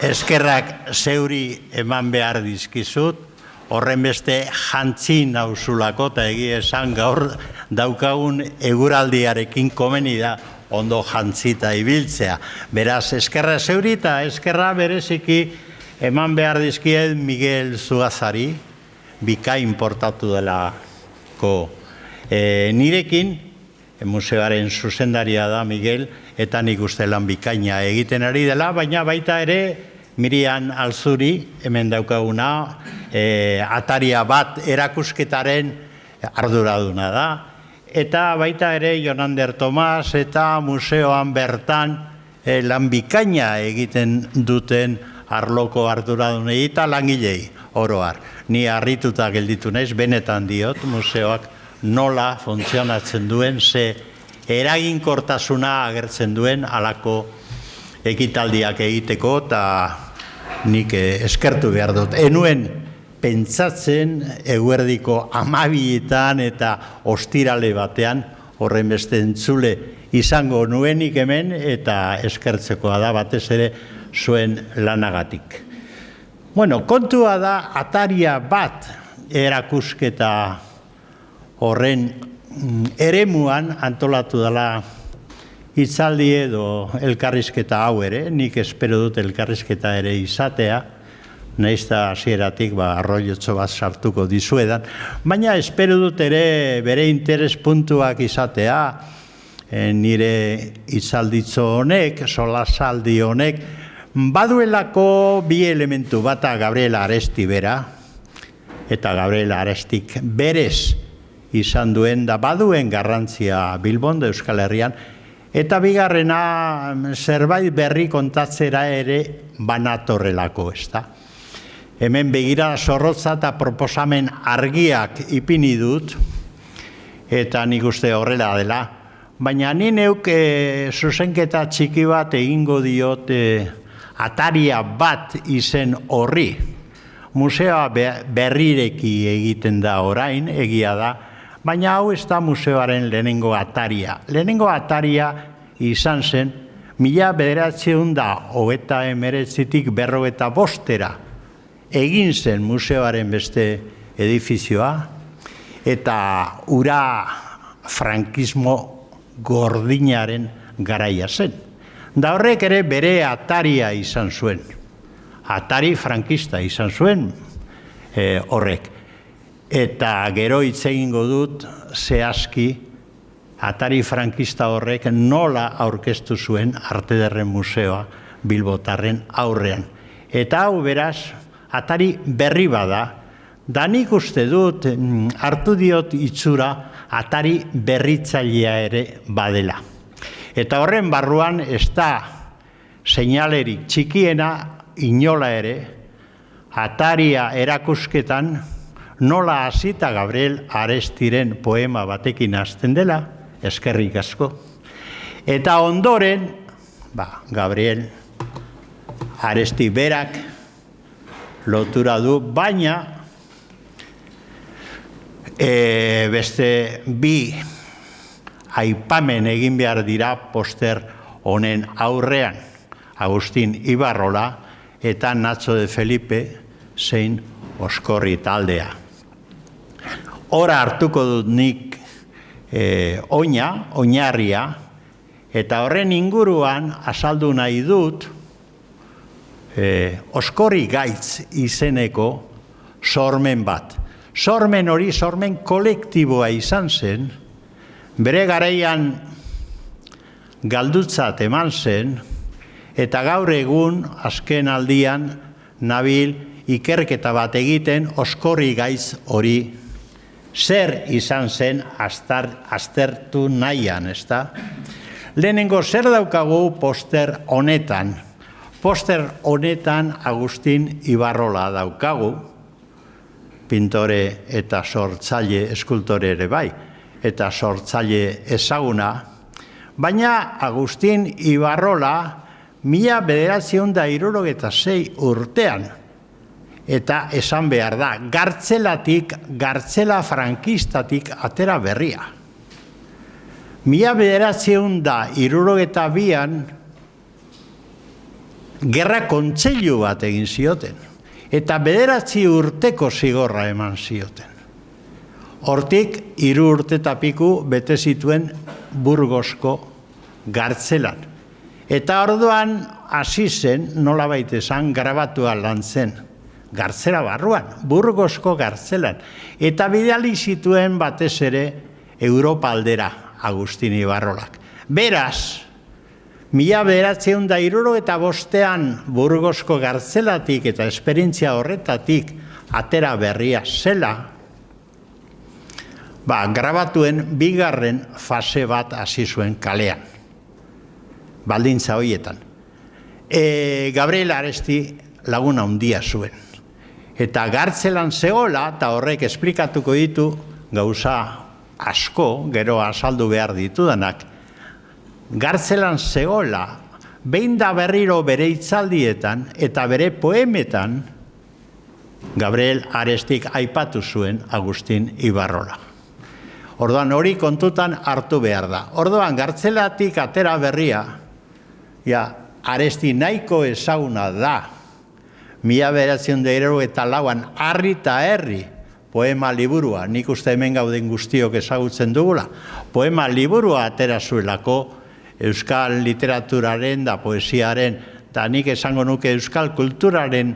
eskerrak zeuri eman behar dizkizut, horren beste jantzi nauzulako, eta egia esan gaur daukagun eguraldiarekin komeni da ondo jantzita ibiltzea. Beraz, eskerra zeuri eta eskerra bereziki eman behar dizkiet Miguel Zugazari, bikain portatu delako nirekin, museoaren zuzendaria da Miguel, eta nik uste lan bikaina egiten ari dela, baina baita ere Mirian Alzuri, hemen daukaguna, ataria bat erakusketaren arduraduna da, eta baita ere Jonander Tomas eta museoan bertan lan bikaina egiten duten arloko arduradunei eta langilei oroar. Ni harrituta gelditu naiz, benetan diot, museoak nola funtzionatzen duen, ze eraginkortasuna agertzen duen halako ekitaldiak egiteko, eta nik eskertu behar dut. Enuen pentsatzen eguerdiko 12etan eta ostirale batean horren beste entzule izango nuenik hemen, eta eskertzekoa da batez ere zuen lanagatik. Bueno, kontua da ataria bat erakusketa horren eremuan antolatu dela hitzaldi edo elkarrizketa hau ere, nik espero dut elkarrizketa ere izatea, nahiz eta hasieratik arroiotxo bat sartuko dizuedan, baina espero dut ere bere interes puntuak izatea, nire hitzalditzo honek, solasaldi honek, baduelako bi elementu, bata Gabriel Aresti bera, eta Gabriel Arestik berez izan duen da baduen garrantzia Bilbon da Euskal Herrian, eta bigarrena zerbait berri kontatzera ere banatorrelako, ezta. Hemen begira zorrotza eta proposamen argiak ipini dut, eta nik uste horrela dela, baina ni neuk zuzenketa txiki bat egingo diot ataria bat izen horri. Museoa berrireki egiten da orain, egia da, baina hau ez da museoaren lehenengo ataria. Lehenengo ataria izan zen, 1939-tik egin zen museoaren beste edifizioa, eta ura frankismo gordinaren garaia zen. Da horrek ere bere ataria izan zuen. Atari frankista izan zuen horrek. Eta gero hitz egingo dut zehazki atari frankista horrek nola aurkeztu zuen Arte Ederren Museoa Bilbotarren aurrean. Eta hau beraz, atari berri bada, da nik uste dut hartu diot itxura atari berritzailea ere badela. Eta horren barruan ez da seinalerik txikiena inola ere, ataria erakusketan nola hasita Gabriel Arestiren poema batekin hasten dela, eskerrik asko. Eta ondoren, Gabriel Aresti berak lotura du, baina beste bi aipamen egin behar dira poster honen aurrean. Agustin Ibarrola eta Nacho de Felipe zein Oskorri taldea. Hora hartuko dut nik oinarria, eta horren inguruan azaldu nahi dut Oskorri gaitz izeneko sormen bat. Sormen hori, sormen kolektiboa izan zen, bere garaian galdutzat eman zen, eta gaur egun azken aldian nabil ikerketa bat egiten Oskorri gaitz hori zer izan zen aztertu nahian, ezta? Lehenengo zer daukagu poster honetan? Poster honetan Agustin Ibarrola daukagu, pintore eta sortzaile, eskultore ere bai, eta sortzaile ezaguna, baina Agustin Ibarrola 1976 urtean, eta esan behar da, gartzela frankistatik atera berria. 1962an gerra kontseilu bat egin zioten, eta 9 urteko zigorra eman zioten. Hortik 3 urte eta piku bete zituen Burgosko gartzelan. Eta orduan hasi zen, nolabait esan, grabatua lan zen. Gartzela barruan, Burgosko gartzelan. Eta bidali zituen batez ere Europa aldera Agustin Ibarrolak. Beraz, 1975 Burgosko gartzelatik eta esperientzia horretatik atera berria zela, grabatuen bigarren fase bat hasi zuen kalean, baldintza horietan. Gabriel Aresti laguna handia zuen. Eta gartzelan zegoela, eta horrek esplikatuko ditu gauza asko, gero azaldu behar ditudanak, gartzelan zegoela, behin da berriro bere hitzaldietan eta bere poemetan, Gabriel Arestik aipatu zuen Agustin Ibarrola. Orduan hori kontutan hartu behar da. Orduan gartzelatik atera berria, Aresti nahiko ezaguna da, 1974an Harri eta Herri poema liburua, nik uste hemen gauden guztiok ezagutzen dugula, poema liburua atera zuelako euskal literaturaren da poesiaren, eta nik esango nuke euskal kulturaren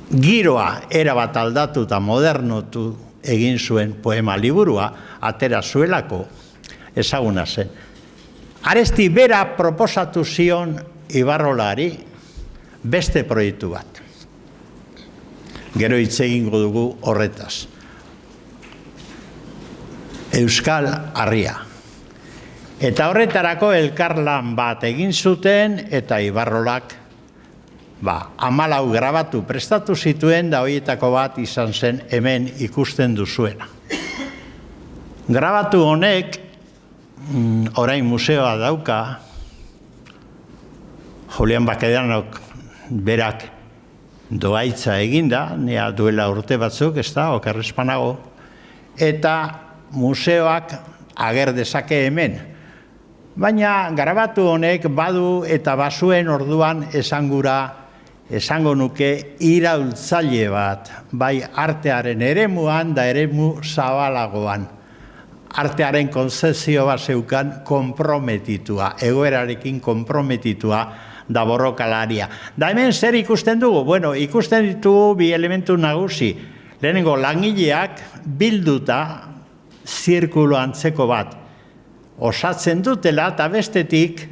giroa erabat aldatu eta modernotu egin zuen poema liburua, atera zuelako ezaguna zen. Aresti bera proposatu zion Ibarrolari beste proiektu bat. Gero hitz egingo dugu horretaz. Euskal Harria. Eta horretarako elkarlan bat egin zuten eta Ibarrolak 14 grabatu prestatu zituen, da horietako bat izan zen hemen ikusten duzuena. Grabatu honek, orain museoa dauka, Julian Bakedanok berak doaitza eginda, nea duela urte batzuk, ez da, okerrezpanago, eta museoak ager dezake hemen. Baina grabatu honek badu eta bazuen orduan esango nuke iraultzaile bat, bai artearen eremuan da eremu zabalagoan. Artearen konzepzio bat zeukan konprometitua, egoerarekin konprometitua da borrokalaria. Da hemen zer ikusten dugu? Bueno, ikusten ditugu bi elementu nagusi. Lehenengo langileak bilduta zirkulo antzeko bat osatzen dutela, eta bestetik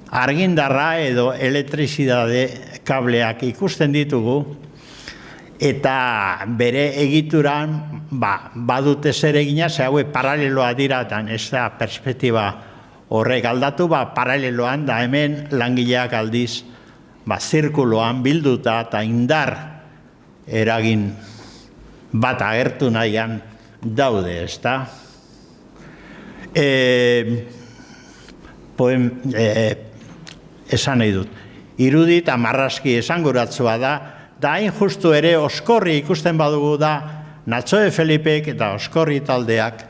argindarra edo elektrizidade kableak ikusten ditugu, eta bere egituran badute zer egina, ze haue paraleloa dira, eta ez da perspektiba horrek aldatu, paraleloan da hemen langileak aldiz zirkuloan bilduta eta indar eragin bat agertu nahian daude, ez da? Esan nahi dut. Irudi eta marrazki esanguratzua da hain justu ere Oskorri ikusten badugu da Natxo de Felipek eta Oskorri taldeak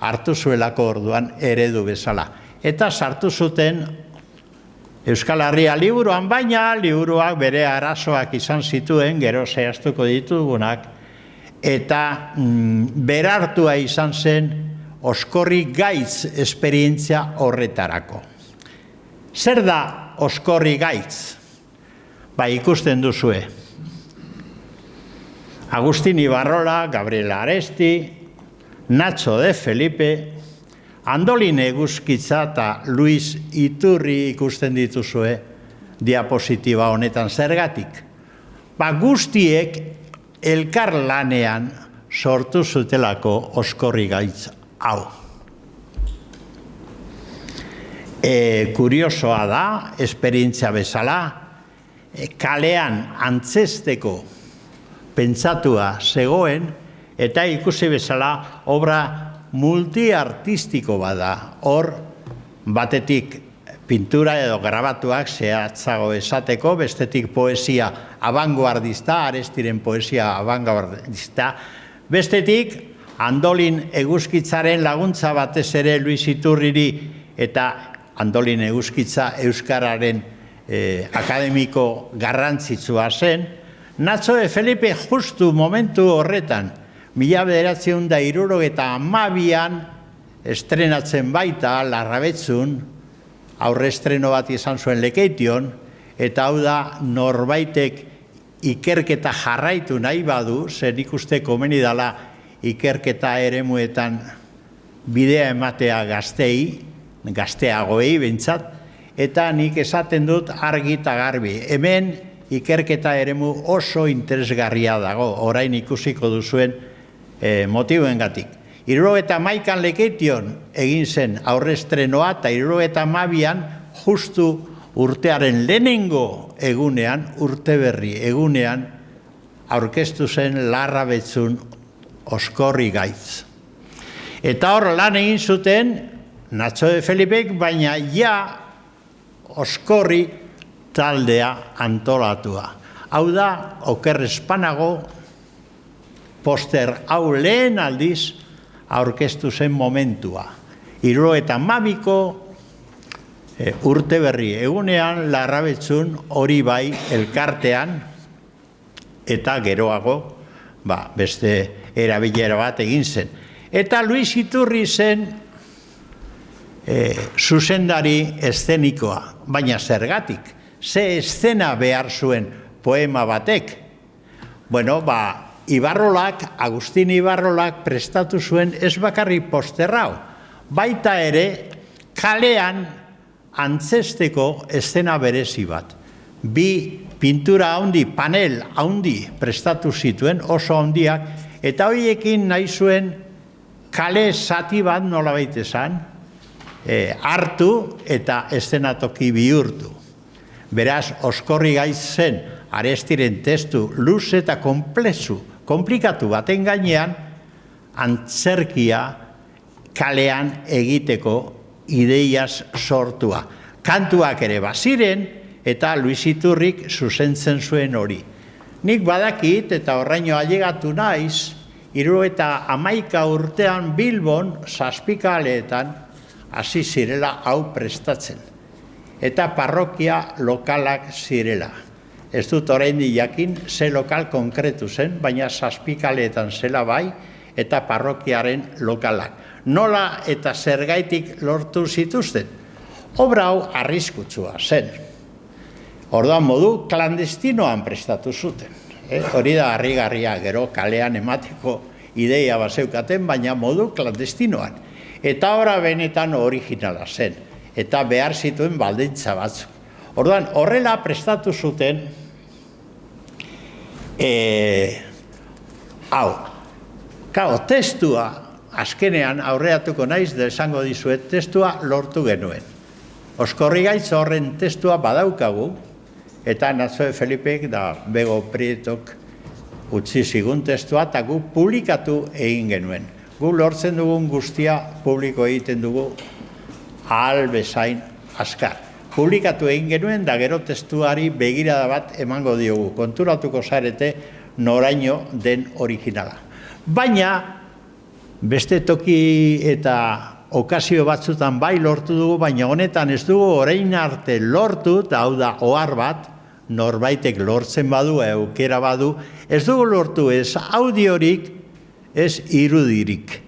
hartu zuelako orduan eredu bezala. Eta sartu zuten Euskal Herria liburuan, baina liburuak bere arazoak izan zituen, gero zehaztuko ditugunak, eta berartua izan zen Oskorri gaitz esperientzia horretarako. Zer da Oskorri gaitz? Ikusten duzue. Agustin Ibarrola, Gabriel Aresti, Natxo de Felipe, Andolin Eguzkitza eta Luis Iturri ikusten dituzue diapositiba honetan zergatik. Guztiek elkar lanean sortu zutelako Oskorri gaitz hau. Kuriosoa da, esperientzia bezala, kalean antzesteko pentsatua zegoen, eta ikusi bezala obra multiartistiko bada. Hor, batetik pintura edo grabatuak zehatzago esateko, bestetik poesia abangoardista, Arestiren poesia abangoardista, bestetik Andolin Eguzkitzaren laguntza batez ere Luis Iturriri, eta Andolin Eguzkitza euskararen akademiko garrantzitsua zen. Natxo de Felipe justu momentu horretan, 1972an estrenatzen baita Larrabetzun, aurre estreno bat izan zuen Lekeition, eta hau da norbaitek ikerketa jarraitu nahi badu, zer ikuste komeni dala ikerketa eremuetan bidea ematea gazteagoei bentsat, eta nik esaten dut argi eta garbi. Hemen ikerketa eremu oso interesgarria dago, orain ikusiko duzuen motiboengatik. 1971an Lekeition egin zen aurre estrenoa, eta 1972an justu urtearen lehenengo egunean, urte berri egunean, aurkeztu zen Larrabetzun Oskorri gaitz. Eta hor lan egin zuten Natxo de Felipek, baina ja Oskorri taldea antolatua. Hau da, oker espanago, poster hau lehen aldiz aurkeztu zen momentua. 1972ko urte berri egunean Larrabetzun hori bai elkartean, eta geroago beste erabilera bat egin zen. Eta Luis Iturri zen zuzendari eszenikoa, baina zergatik, ze eszena behar zuen poema batek. Bueno, Agustin Ibarrolak prestatu zuen ez bakarri posterrau, baita ere kalean antzesteko eszena berezi bat. Bi pintura handi, panel handi prestatu zituen, oso handiak, eta horiekin nahi zuen kale zati bat nolabait esan, hartu eta eszenatoki bihurtu. Beraz, Oskorri gaitz zen Arestiren testu luze eta komplikatu baten gainean, antzerkia kalean egiteko ideiaz sortua. Kantuak ere baziren, eta Luis Iturrik zuzentzen zuen hori. Nik badakit, eta horraino ailegatu naiz, 1911 urtean Bilbon, zazpikaleetan, hasi zirela hau prestatzen. Eta parrokia lokalak zirela. Ez dut oraindik jakin ze lokal konkretu zen, baina zazpikaleetan zela bai, eta parrokiaren lokalak. Nola eta zergaitik lortu zituzten? Obra hau arriskutsua zen. Orduan modu klandestinoan prestatu zuten. Hori da harrigarria, gero kalean emateko ideia bazeukaten, baina modu klandestinoan. Eta ora benetan originala zen, eta behar zituen baldintza batzuk. Orduan, horrela prestatu zuten, testua, azkenean aurreatuko naiz, da esango dizuet, testua lortu genuen. Oskorri gaitz horren testua badaukagu, eta Natxo de Felipek da Bego Prietok utzi zigun testua, eta gu publikatu egin genuen. Gu lortzen dugun guztia publiko egiten dugu ahal bezain azkar. Publikatu egin genuen, da gero testuari begirada bat emango diogu. Konturatuko zarete noraino den originala. Baina, beste toki eta okazio batzutan bai lortu dugu, baina honetan ez dugu orain arte lortu, eta hau da ohar bat, norbaitek lortzen badu, aukera badu, ez dugu lortu ez audiorik, ez irudirik.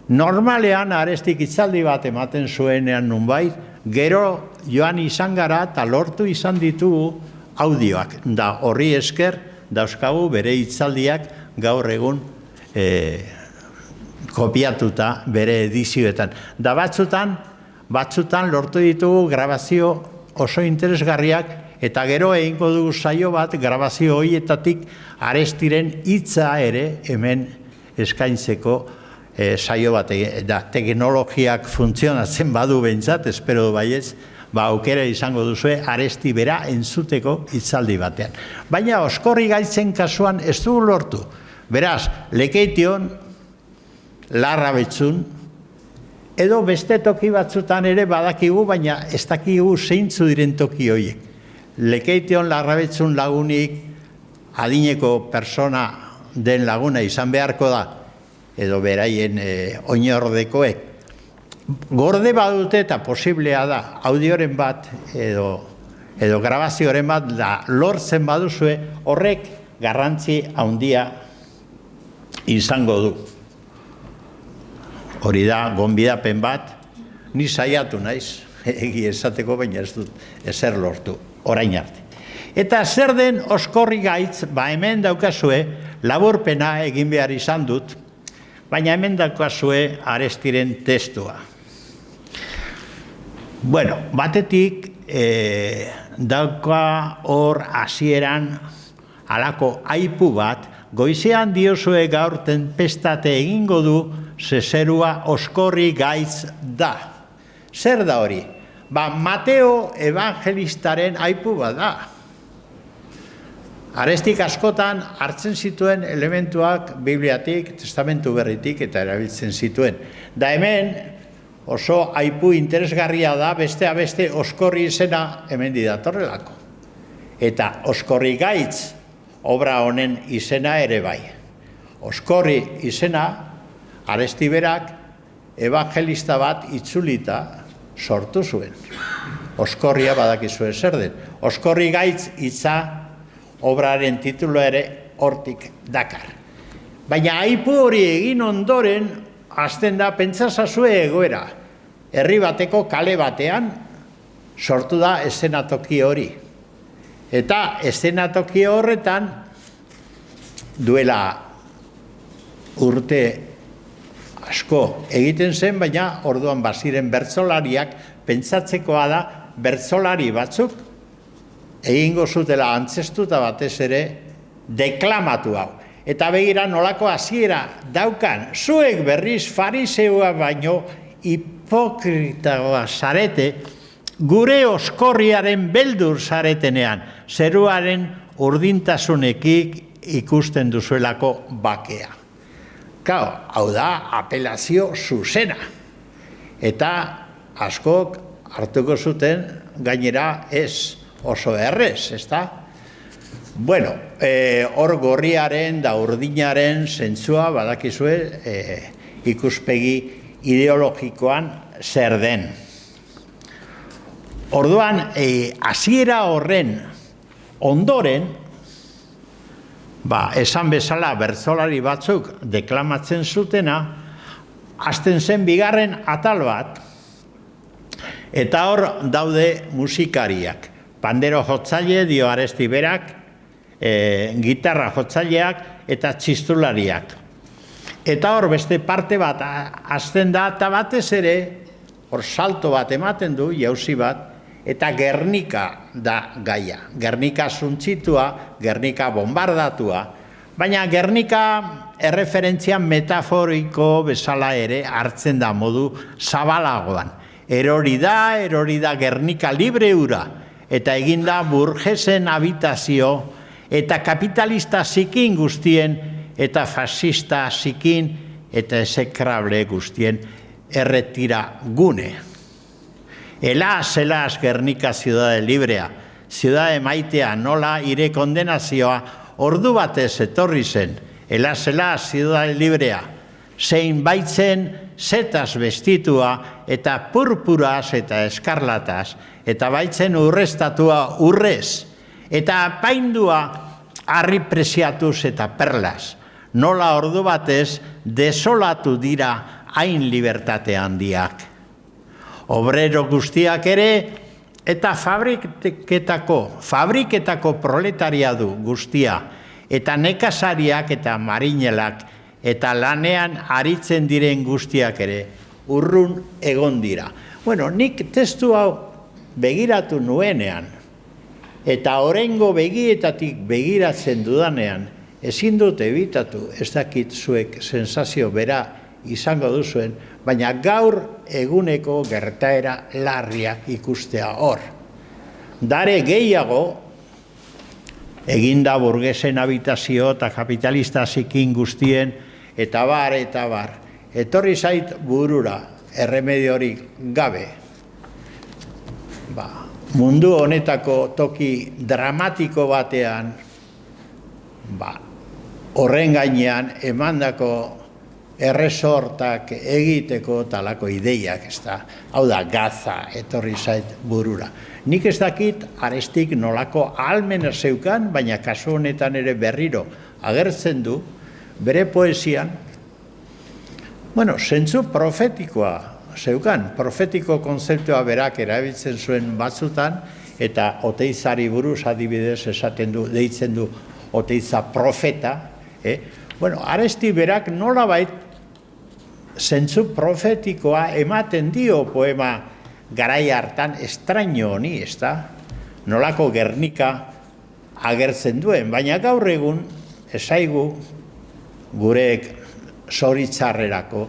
Normalean Arestik hitzaldi bat ematen zuenean nunbait, gero joan izan gara eta lortu izan ditugu audioak. Da horri esker dauzkagu bere hitzaldiak gaur egun kopiatuta bere edizioetan. Da batzutan lortu ditugu grabazio oso interesgarriak, eta gero egingo dugu saio bat grabazio horietatik Arestiren hitza ere hemen eskaintzeko saio bat. Da teknologiak funtzionatzen badu behintzat, espero baietz, aukera izango duzue Aresti bera entzuteko hitzaldi batean. Baina Oskorri gaitzen kasuan ez dugu lortu. Beraz, Lekeition, Larrabetzun, edo beste toki batzutan ere badakigu, baina ez dakigu zeintzu diren toki horiek. Lekeition, Larrabetzun lagunik adineko persona den laguna izan beharko da, edo beraien oinordekoek. Gorde badute eta posiblea da, audioren bat edo edo grabazioren bat da lortzen baduzue, horrek garrantzi handia izango du. Hori da, gonbidapen bat, ni saiatu naiz, egi esateko, baina ez dut ezer lortu, orain arte. Eta zer den oskorri gaitz, hemen daukazue, laburpena egin behar izan dut, baina hemen daukazue Arestiren testua. Bueno, batetik dauka hor hasieran halako aipu bat, goizean diozue gaur tenpestate egingo du, zerua oskorri gaitz da. Zer da hori? Mateo evangelistaren aipu bat da. Arestik askotan hartzen zituen elementuak Bibliatik, Testamentu Berritik eta erabiltzen zituen. Da hemen oso aipu interesgarria da, besteak beste oskorri izena hemen datorrelako. Eta oskorri gaitz obra honen izena ere bai. Oskorri izena Aresti berak evangelista bat itzulita sortu zuen. Oskorria badakizue zer den. Oskorri gaitz hitza obraren titulu ere hortik dakar. Baina aipu hori egin ondoren, hasten da pentsazazue egoera. Herri bateko kale batean sortu da eszenatoki hori. Eta eszenatoki horretan duela urte asko egiten zen, baina orduan baziren bertsolariak pentsatzekoa da bertsolari batzuk egingo zutela antzestuta batez ere deklamatu hau. Eta begira nolako hasiera daukan, zuek berriz fariseua baino hipokritagoa zarete, gure oskorriaren beldur zaretenean, zeruaren urdintasunekik ikusten duzuelako bakea. Hau da apelazio zuzena. Eta askok hartuko zuten gainera ez oso errez, ezta? Bueno, hor gorriaren da urdinaren zentzua badakizue ikuspegi ideologikoan zer den. Orduan, hasiera horren ondoren, esan bezala bertsolari batzuk deklamatzen zutena, hasten zen bigarren atal bat, eta hor daude musikariak. Pandero jotzaile dio Aresti berak, gitarra jotzaileak eta txistulariak. Eta hor beste parte bat hasten da, eta batez ere, hor salto bat ematen du, jauzi bat, eta Gernika da gaia. Gernika zuntzitua, Gernika bombardatua, baina Gernika erreferentzia metaforiko bezala ere hartzen da modu zabalagoan. Erori da Gernika libre ura, eta eginda burgesen habitazio, eta kapitalista zikin guztien, eta fascista zikin, eta exekrable guztien erretira gune. Helaz Gernika ziudade librea, ziudade maitea nola ire kondenazioa ordu batez etorri zen. Helaz ziudade librea, zein baitzen zetaz bestitua eta purpuraz eta eskarlataz, eta baitzen urrestatua urrez, eta apaindua harri preziatuz eta perlas. Nola ordu batez desolatu dira hain libertate handiak. Obrero guztiak ere, eta fabriketako proletaria du guztia, eta nekazariak eta marinelak, eta lanean aritzen diren guztiak ere, urrun egon dira. Bueno, nik testu hau begiratu nuenean, eta oraingo begietatik begiratzen dudanean, ezin dut ebitatu, ez dakit zuek sensazio bera izango duzuen, baina gaur eguneko gertaera larriak ikustea hor. Dare gehiago, eginda burgesen habitazio eta kapitalista zikin guztien, eta bar. Etorri zait burura, erremediorik gabe. Mundu honetako toki dramatiko batean, horren gainean emandako erresortak egiteko talako ideiak, ez da. Hau da, Gaza etorri zait burura. Nik ez dakit Arestik nolako ahalmena zeukan, baina kasu honetan ere berriro agertzen du, bere poesian, zentzu profetikoa zeukan, profetiko konzeptua berak erabiltzen zuen batzutan, eta Oteizari buruz adibidez esaten du, deitzen du Oteiza profeta. Aresti berak nolabait zentzu profetikoa ematen dio poema garai hartan estraño honi, ez da? Nolako Gernika agertzen duen, baina gaur egun esaigu gurek zoritzarrerako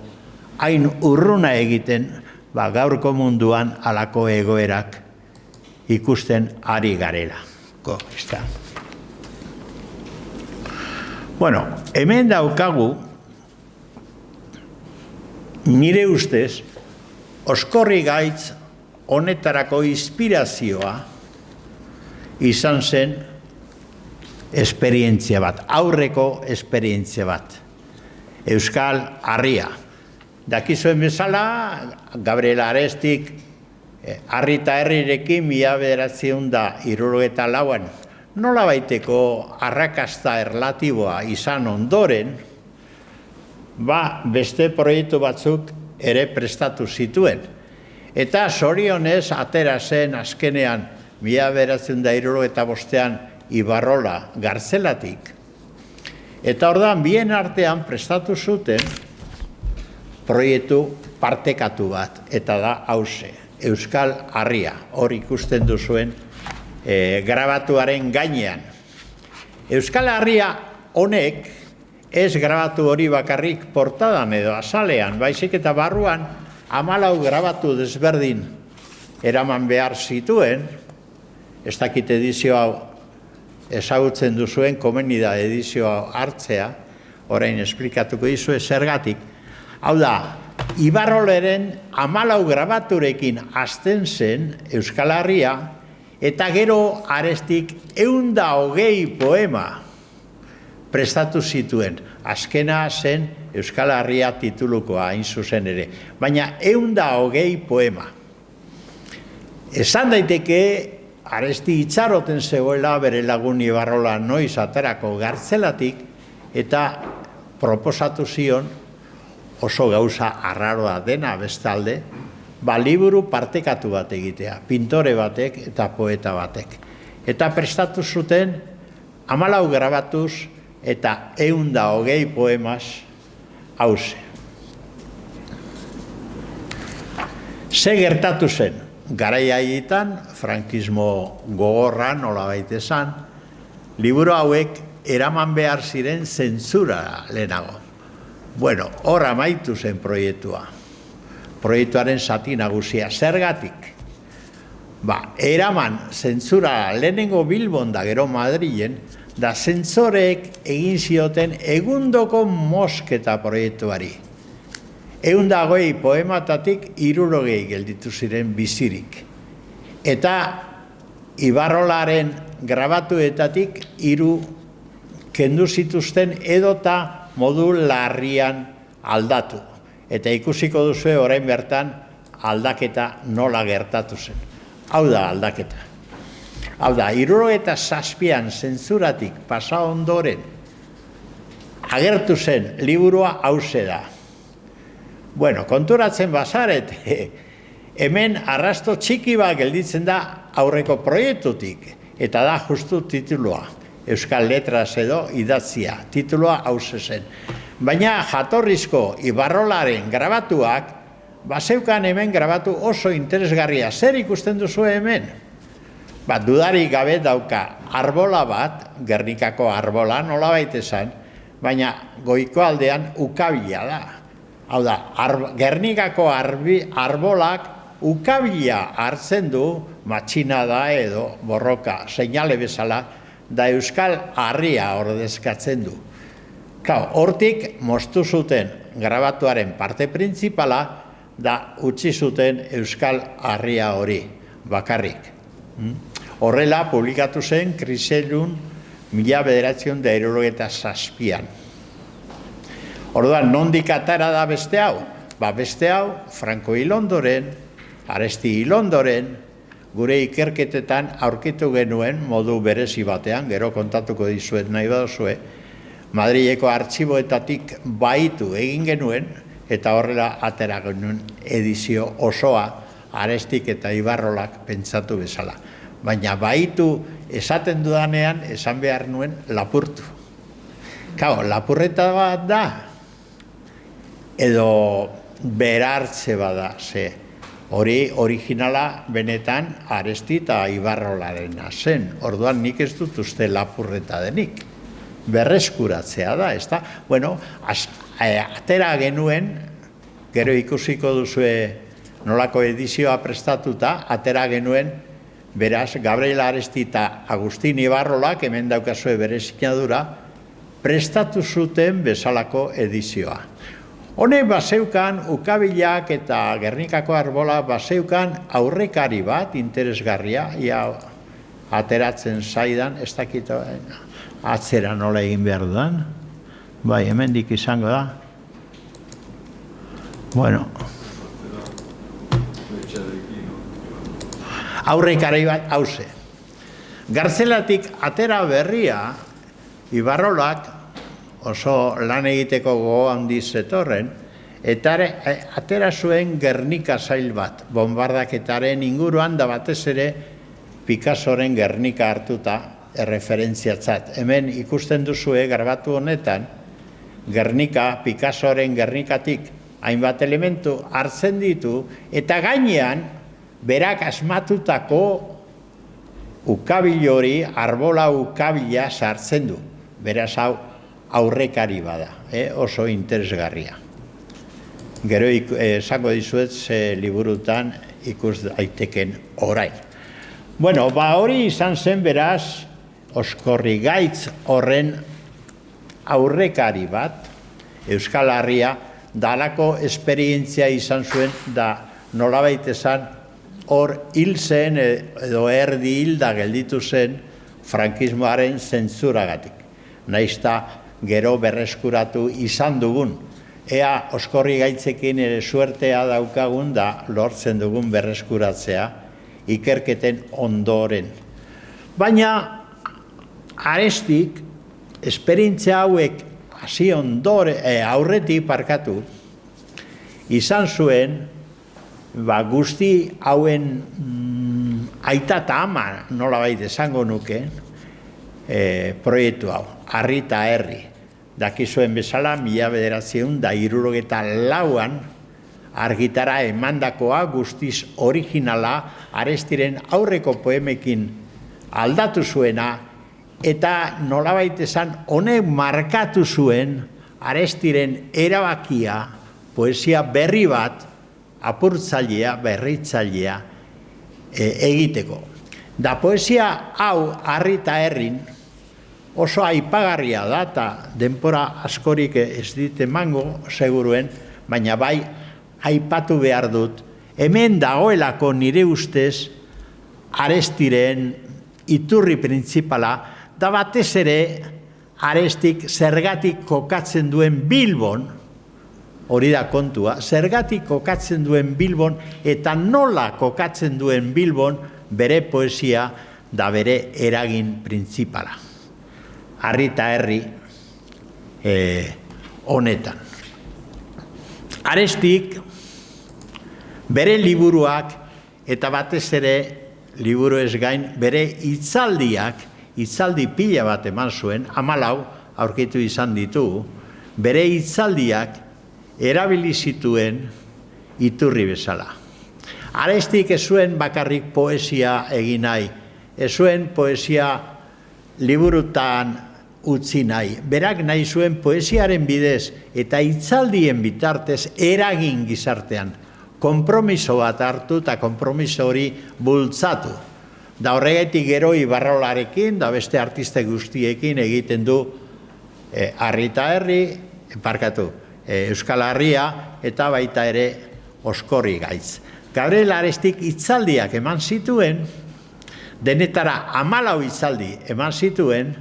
hain urruna egiten, gaurko munduan halako egoerak ikusten ari garela. Hemen daukagu, nire ustez, Oskorri gaitz honetarako inspirazioa izan zen esperientzia bat, aurreko esperientzia bat. Euskal Harria. Dakizuen bezala, Gabriel Arestik Harri eta Herrirekin 1974an nolabaiteko arrakasta erlatiboa izan ondoren, beste proiektu batzuk ere prestatu zituen. Eta zorionez atera zen azkenean 1975an Ibarrola Gartzelatik. Eta ordan bien artean prestatu zuten proiektu partekatu bat, eta da hauxe. Euskal Harria, hor ikusten duzuen grabatuaren gainean. Euskal Harria honek ez grabatu hori bakarrik portadan edo azalean, baizik eta barruan 14 grabatu desberdin eraman behar zituen, ez dakit edizio hau ezagutzen duzuen, komeni da edizio hau hartzea, orain esplikatuko dizue zergatik. Hau da, Ibarroleren 14 grabaturekin hasten zen Euskal Harria, eta gero Arestik 120 poema prestatu zituen. Azkena zen Euskal Harria titulukoa hain zuzen ere, baina 120 poema. Esan daiteke Aresti itxaroten zegoela bere lagun Ibarrola noiz aterako Gartzelatik, eta proposatu zion oso gauza arraroa dena bestalde, liburu partekatu bat egitea, pintore batek eta poeta batek. Eta prestatu zuten 14 grabatuz eta 120 poemaz hauze. Ze gertatu zen? Garai haietan, frankismo gogorra nolabait esan, liburu hauek eraman behar ziren zentzura lehenago. Hor amaitu zen proiektua. Proiektuaren zati nagusia. Zergatik? Eraman zentzura lehenengo Bilbon da gero Madrilen, da zentzoreek egin zioten egundoko mosketa proiektuari. 120 poematatik 60 gelditu ziren bizirik. Eta Ibarrolaren grabatuetatik 3 kendu zituzten edota modu larrian aldatu. Eta ikusiko duzue orain bertan aldaketa nola gertatu zen. Hau da aldaketa. Hau da, 77an zentzuratik pasa ondoren agertu zen liburua hauze da. Konturatzen bazaret, hemen arrasto txiki bat gelditzen da aurreko proiektutik, eta da justu titulua. Euskal Letras edo idatzia, titulua hauze zen. Baina jatorrizko Ibarrolaren grabatuak, bazeukan hemen grabatu oso interesgarria. Zer ikusten duzu hemen? Dudarik gabe dauka arbola bat, Gernikako arbola, nolabait esan, baina goiko aldean ukabila da. Hau da, Gernikako arbolak ukabila hartzen du, matxina da edo borroka, seinale bezala, da Euskal Harria ordezkatzen du. Hortik moztu zuten grabatuaren parte printzipala, da utzi zuten Euskal Harria hori, bakarrik. Horrela publikatu zen Kriselun 1967an. Orduan, nondik atara da beste hau? Beste hau, Franco hil ondoren, Aresti hil ondoren, gure ikerketetan aurkitu genuen modu berezi batean, gero kontatuko dizuet nahi baduzue, Madrileko artxiboetatik baitu egin genuen, eta horrela atera genuen edizio osoa Arestik eta Ibarrolak pentsatu bezala. Baina baitu esaten dudanean, esan behar nuen lapurtu. Kao, lapurreta bat da, edo berartze bada, ze hori originala benetan Aresti eta Ibarrolarena zen. Orduan nik ez dut uste lapurreta denik. Berreskuratzea da, ez da? Bueno, atera genuen, gero ikusiko duzue nolako edizioa prestatuta, atera genuen, beraz, Gabriel Aresti eta Agustin Ibarrolak, hemen daukazue bere sinadura, prestatu zuten bezalako edizioa. Honek baseukan, ukabilak eta Gernikako arbola baseukan aurrekari bat, interesgarria, ia ateratzen zaidan, ez dakit atzera nola egin behar dudan. Bai, hemendik izango da. Bueno. Aurrekari bat, hauze. Gartzelatik atera berria, Ibarrolak oso lan egiteko gogo handiz zetorren, eta atera zuen Gernika sail bat, bombardaketaren inguruan da batez ere Picassoren Gernika hartuta erreferentziatzat. Hemen ikusten duzue grabatu honetan, Gernika, Picassoren Gernikatik hainbat elementu hartzen ditu, eta gainean berak asmatutako ukabil hori, arbola ukabila sartzen du. Beraz hau aurrekari bada, oso interesgarria. Gero esango dizuet ze liburutan ikus daiteken orain. Bueno, hori izan zen beraz Oskorrigaitz horren aurrekari bat, Euskal Herria, dalako esperientzia izan zuen, da nolabait esan hor hil zen edo erdi hilda gelditu zen frankismoaren zentzuragatik. Naizta gero berreskuratu izan dugun. Ea Oskorrigaitzekin ere suertea daukagun da lortzen dugun berreskuratzea ikerketen ondoren. Baina Arestik esperientzia hauek hasi aurretik parkatu izan zuen guzti hauen aita eta ama nolabait esango nuke proiektu hau, Harri eta Herri. Dakizuen bezala, 1974an argitara emandakoa guztiz originala Arestiren aurreko poemekin aldatu zuena, eta nolabait esan honek markatu zuen Arestiren erabakia poesia berri bat apurtzailea, berritzailea egiteko. Da poesia hau Harri eta Herrin oso aipagarria da, eta denbora askorik ez dit emango seguruen, baina bai aipatu behar dut, hemen dagoelako nire ustez Arestiren iturri printzipala, da batez ere Arestik zergatik kokatzen duen Bilbon, hori da kontua, zergatik kokatzen duen Bilbon eta nola kokatzen duen Bilbon bere poesia da bere eragin printzipala. Harri eta Herri honetan. Arestik bere liburuak eta batez ere liburu ez gain bere hitzaldiak, hitzaldi pila bat eman zuen, 14 aurkitu izan ditugu, bere hitzaldiak erabili zituen iturri bezala. Arestik ez zuen bakarrik poesia egin nahi, ez zuen poesia liburutan utzi nahi. Berak nahi zuen poesiaren bidez eta hitzaldien bitartez eragin gizartean, konpromiso bat hartu eta konpromiso hori bultzatu. Da horregatik gero Ibarrolarekin, da beste artiste guztiekin egiten du Harri eta Herri, Euskal Herria eta baita ere Oskorrigaitz. Gabriel Arestik hitzaldiak eman zituen, denetara 14 hitzaldi eman zituen,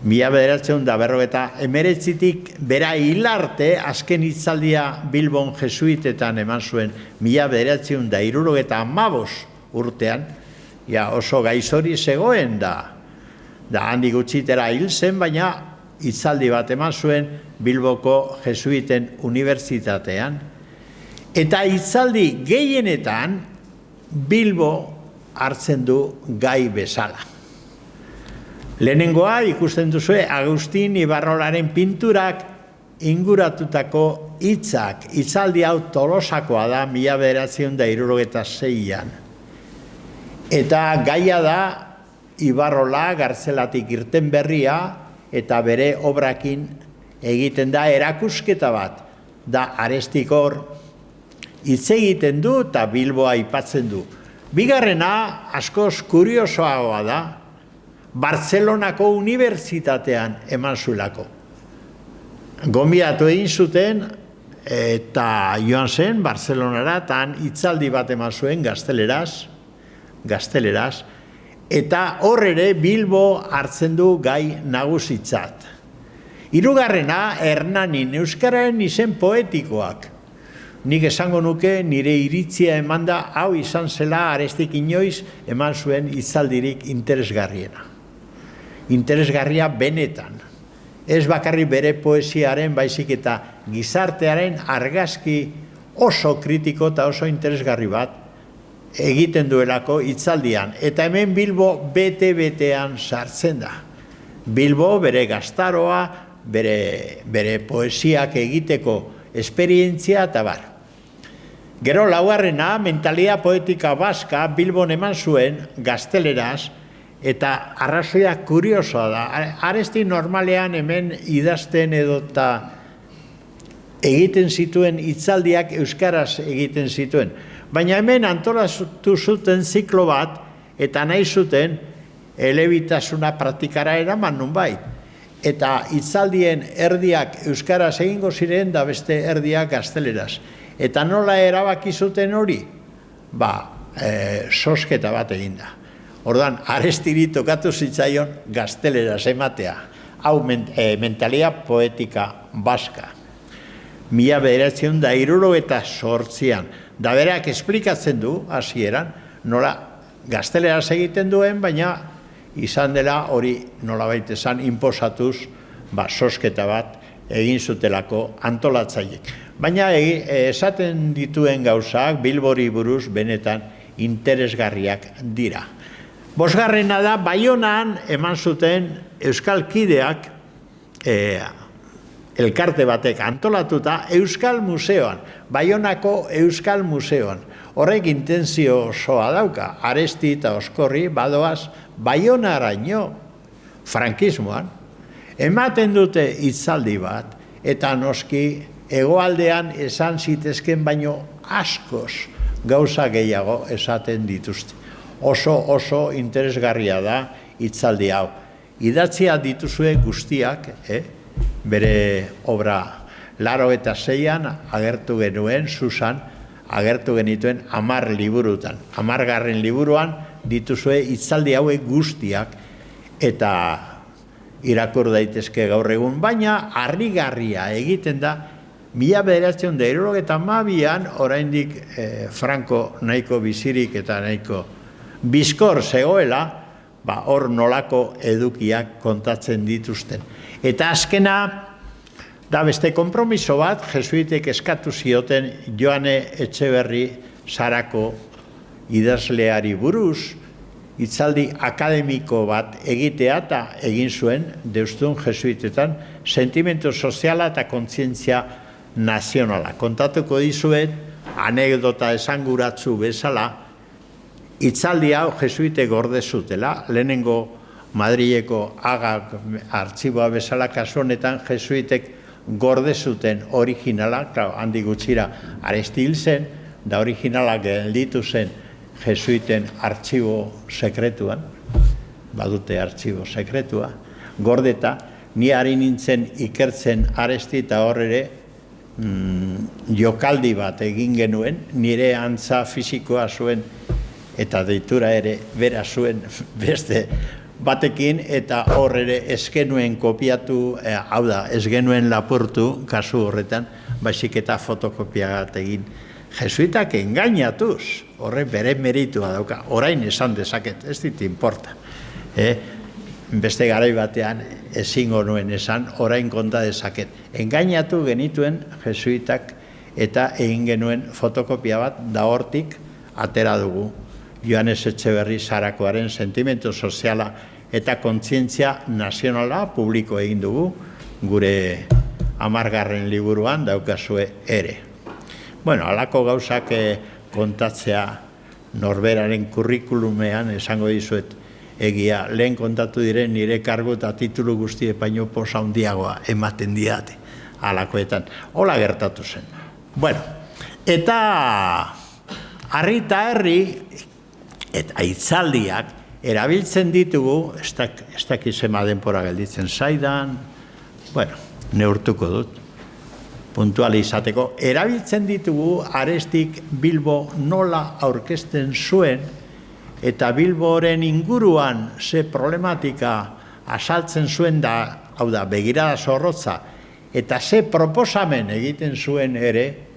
1949tik bera hilarte, azken hitzaldia Bilbon jesuitetan eman zuen 1975 urtean, oso gaizori zegoen da handik gutxitera hil zen, baina hitzaldi bat eman zuen Bilboko jesuiten unibertsitatean. Eta hitzaldi gehienetan Bilbo hartzen du gai bezala. Lehenengoa ikusten duzue Agustin Ibarrolaren pinturak inguratutako hitzak. Hitzaldi hau Tolosakoa da 1976an. Eta gaia da Ibarrola gartzelatik irten berria eta bere obrakin egiten da erakusketa bat. Da Arestikor hitz egiten du eta Bilboa aipatzen du. Bigarrena askoz kuriosoagoa da, Bartzelonako unibertsitatean eman zuelako. Gonbidatu egin zuten eta joan zen Bartzelonara, eta hitzaldi bat eman zuen gazteleraz, eta hor ere Bilbo hartzen du gai nagusitzat. Hirugarrena, Hernanin, euskararen izen poetikoak. Nik esango nuke nire iritzia eman da, hau izan zela Arestik inoiz eman zuen hitzaldirik interesgarriena. Interesgarria benetan. Ez bakarri bere poesiaren, baizik eta gizartearen argazki oso kritiko eta oso interesgarri bat egiten duelako hitzaldian. Eta hemen Bilbo bete-betean sartzen da. Bilbo bere gaztaroa, bere poesiak egiteko esperientzia eta bar. Gero laugarrena, Mentalia poetika baska Bilbon eman zuen gazteleraz, eta arrazoia kuriosoa da. Aresti normalean hemen idazten edota egiten zituen hitzaldiak euskaraz egiten zituen. Baina hemen antolatu zuten ziklo bat, eta nahi zuten elebitasuna praktikara eraman nunbait. Eta hitzaldien erdiak euskaraz egingo ziren da beste erdiak gazteleraz. Eta nola erabaki zuten hori? Sosketa bat eginda. Orduan, Arestiri tokatu zitzaion gazteleraz ematea. Hau Mentalia poetika baska. 1978an. Da berak esplikatzen du, hasieran, nola gazteleraz egiten duen, baina izan dela hori nolabait esan inposatuz sosketa bat egin zutelako antolatzaileek. Baina esaten dituen gauzak Bilbori buruz benetan interesgarriak dira. Bosgarrena da, Baionan eman zuten euskalkideak elkarte batek antolatuta Euskal Museoan, Baionako Euskal Museoan. Horrek intentzio osoa dauka, Aresti eta Oskorri badoaz Baionaraino, frankismoan, ematen dute hitzaldi bat, eta noski hegoaldean esan zitezken baino askoz gauza gehiago esaten dituzte. Oso interesgarria da hitzaldi hau. Idatzia dituzue guztiak, bere obra 86an agertu genuen, Susan, agertu genituen 10 liburutan. 10. liburuan dituzue hitzaldi hauek guztiak, eta irakur daitezke gaur egun, baina harrigarria egiten da 1972an oraindik Franco nahiko bizirik eta nahiko bizkor zegoela, hor nolako edukiak kontatzen dituzten. Eta azkena, da beste konpromiso bat, jesuitek eskatu zioten Joane Etxeberri Sarako idazleari buruz, hitzaldi akademiko bat egitea eta egin zuen Deustun jesuitetan sentimendu soziala eta kontzientzia nazionala. Kontatuko dizuet, anekdota esanguratsu bezala, hitzaldi hau jesuite gorde zutela, lehenengo Madrileko Agak artxiboa bezala kasu honetan jesuitek gorde zuten originala, handik gutxira Aresti hil zen, da originala gelditu zen jesuiten artxibo sekretuan, badute artxibo sekretua, gordeta, ni ari nintzen ikertzen Aresti eta hor ere jokaldi bat egin genuen, nire antza fisikoa zuen eta deitura ere bera zuen beste batekin, eta hor ere ez genuen kopiatu, hau da, ez genuen lapurtu, kasu horretan, baizik eta fotokopia bat egin. Jesuitak engainatuz, horre bere meritua dauka, orain esan dezaket, ez dit importa. Beste garai batean ezingo nuen esan, orain konta dezaket. Engainatu genituen jesuitak eta egin genuen fotokopia bat, da hortik atera dugu. Joanes Etxeberri Zarakoaren sentimendu soziala eta kontzientzia nazionala publiko egin dugu, gure 10. liburuan daukazue ere. Bueno, halako gauzak kontatzea norberaren kurrikulumean esango dizuet egia, lehen kontatu diren nire kargu eta titulu guztie baino posa handiagoa ematen diate halakoetan. Hola gertatu zen. Bueno, eta harri eta herri eta hitzaldiak erabiltzen ditugu, ez dakizema denpora gelditzen zaidan, bueno, neurtuko dut, puntual izateko, erabiltzen ditugu Arestik Bilbo nola aurkezten zuen, eta Bilboren inguruan ze problematika asaltzen zuen da, hau da, begirada zorrotza, eta ze proposamen egiten zuen ere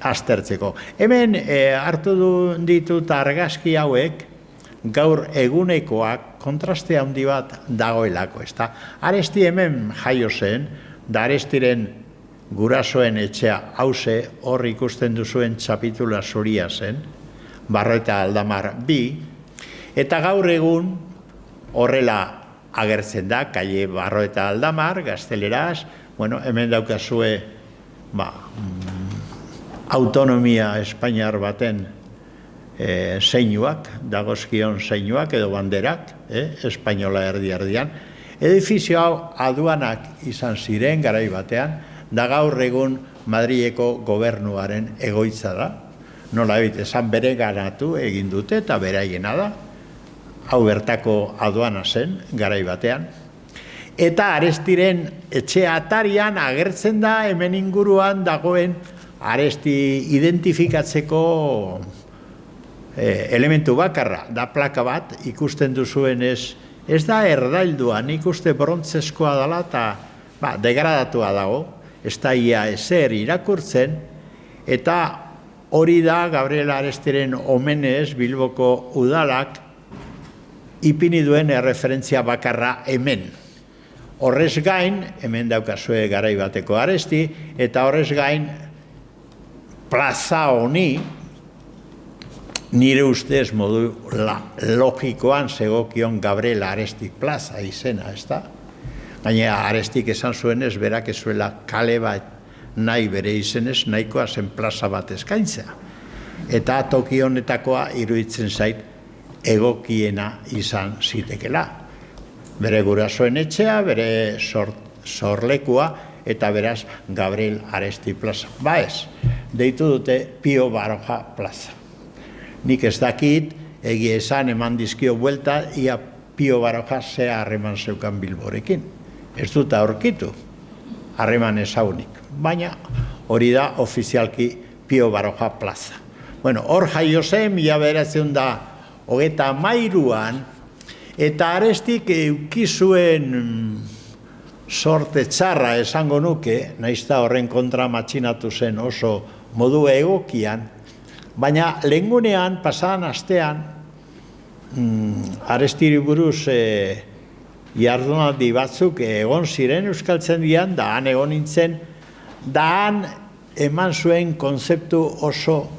aztertzeko. Hemen hartu ditut argazki hauek, gaur egunekoak kontraste handi bat dagoelako, ezta? Aresti hemen jaio zen, da Arestiren gurasoen etxea hause, hor ikusten duzuen txapitula zuria zen, Barroeta Aldamar 2, eta gaur egun horrela agertzen da, kalle Barroeta Aldamar, gazteleraz, bueno, hemen daukazue autonomia espainiar baten zeinuak, dagozkion zeinuak edo banderak, espainola erdi-erdian. Edifizio hau aduanak izan ziren garai batean, da gaur egun Madrileko gobernuaren egoitza da. Nola esan bere ganatu egin dute eta beraiena da. Hau bertako aduana zen garai batean. Eta Arestiren etxe atarian agertzen da hemen inguruan dagoen Aresti identifikatzeko elementu bakarra, da plaka bat, ikusten duzuen ez da erdaildua, nik uste brontzeskoa dela eta degradatua dago, ez da ia ezer irakurtzen, eta hori da Gabriel Arestiren omenez Bilboko udalak ipini duen erreferentzia bakarra hemen. Horrez gain, hemen daukazue garai bateko Aresti, eta horrez gain plaza honi, nire ustez modu logikoan zegokion Gabriel Aresti plaza izena, ez da? Gainera Arestik esan zuen ez berak ezuela kale bat nahi bere izenez, nahikoa zen plaza bat eskaintzea. Eta toki honetakoa iruditzen zait egokiena izan zitekela. Bere gurasoen etxea, bere sorlekua, eta beraz Gabriel Aresti plaza. Ba ez, deitu dute Pio Baroja plaza. Nik ez dakit, egia esan eman dizkio buelta, ia Pio Baroja ze harreman zeukan Bilborekin. Ez dut aurkitu, harreman ezagunik. Baina hori da ofizialki Pio Baroja plaza. Bueno, hor jaio zen, 1923an, eta Arestik eukizuen sorte txarra esango nuke, naizta horren kontra matxinatu zen oso modu egokian, baina lehengunean, pasadan astean, Arestiri buruz jardunaldi batzuk egon ziren Euskaltzaindian, da han egon nintzen, da han eman zuen konzeptu oso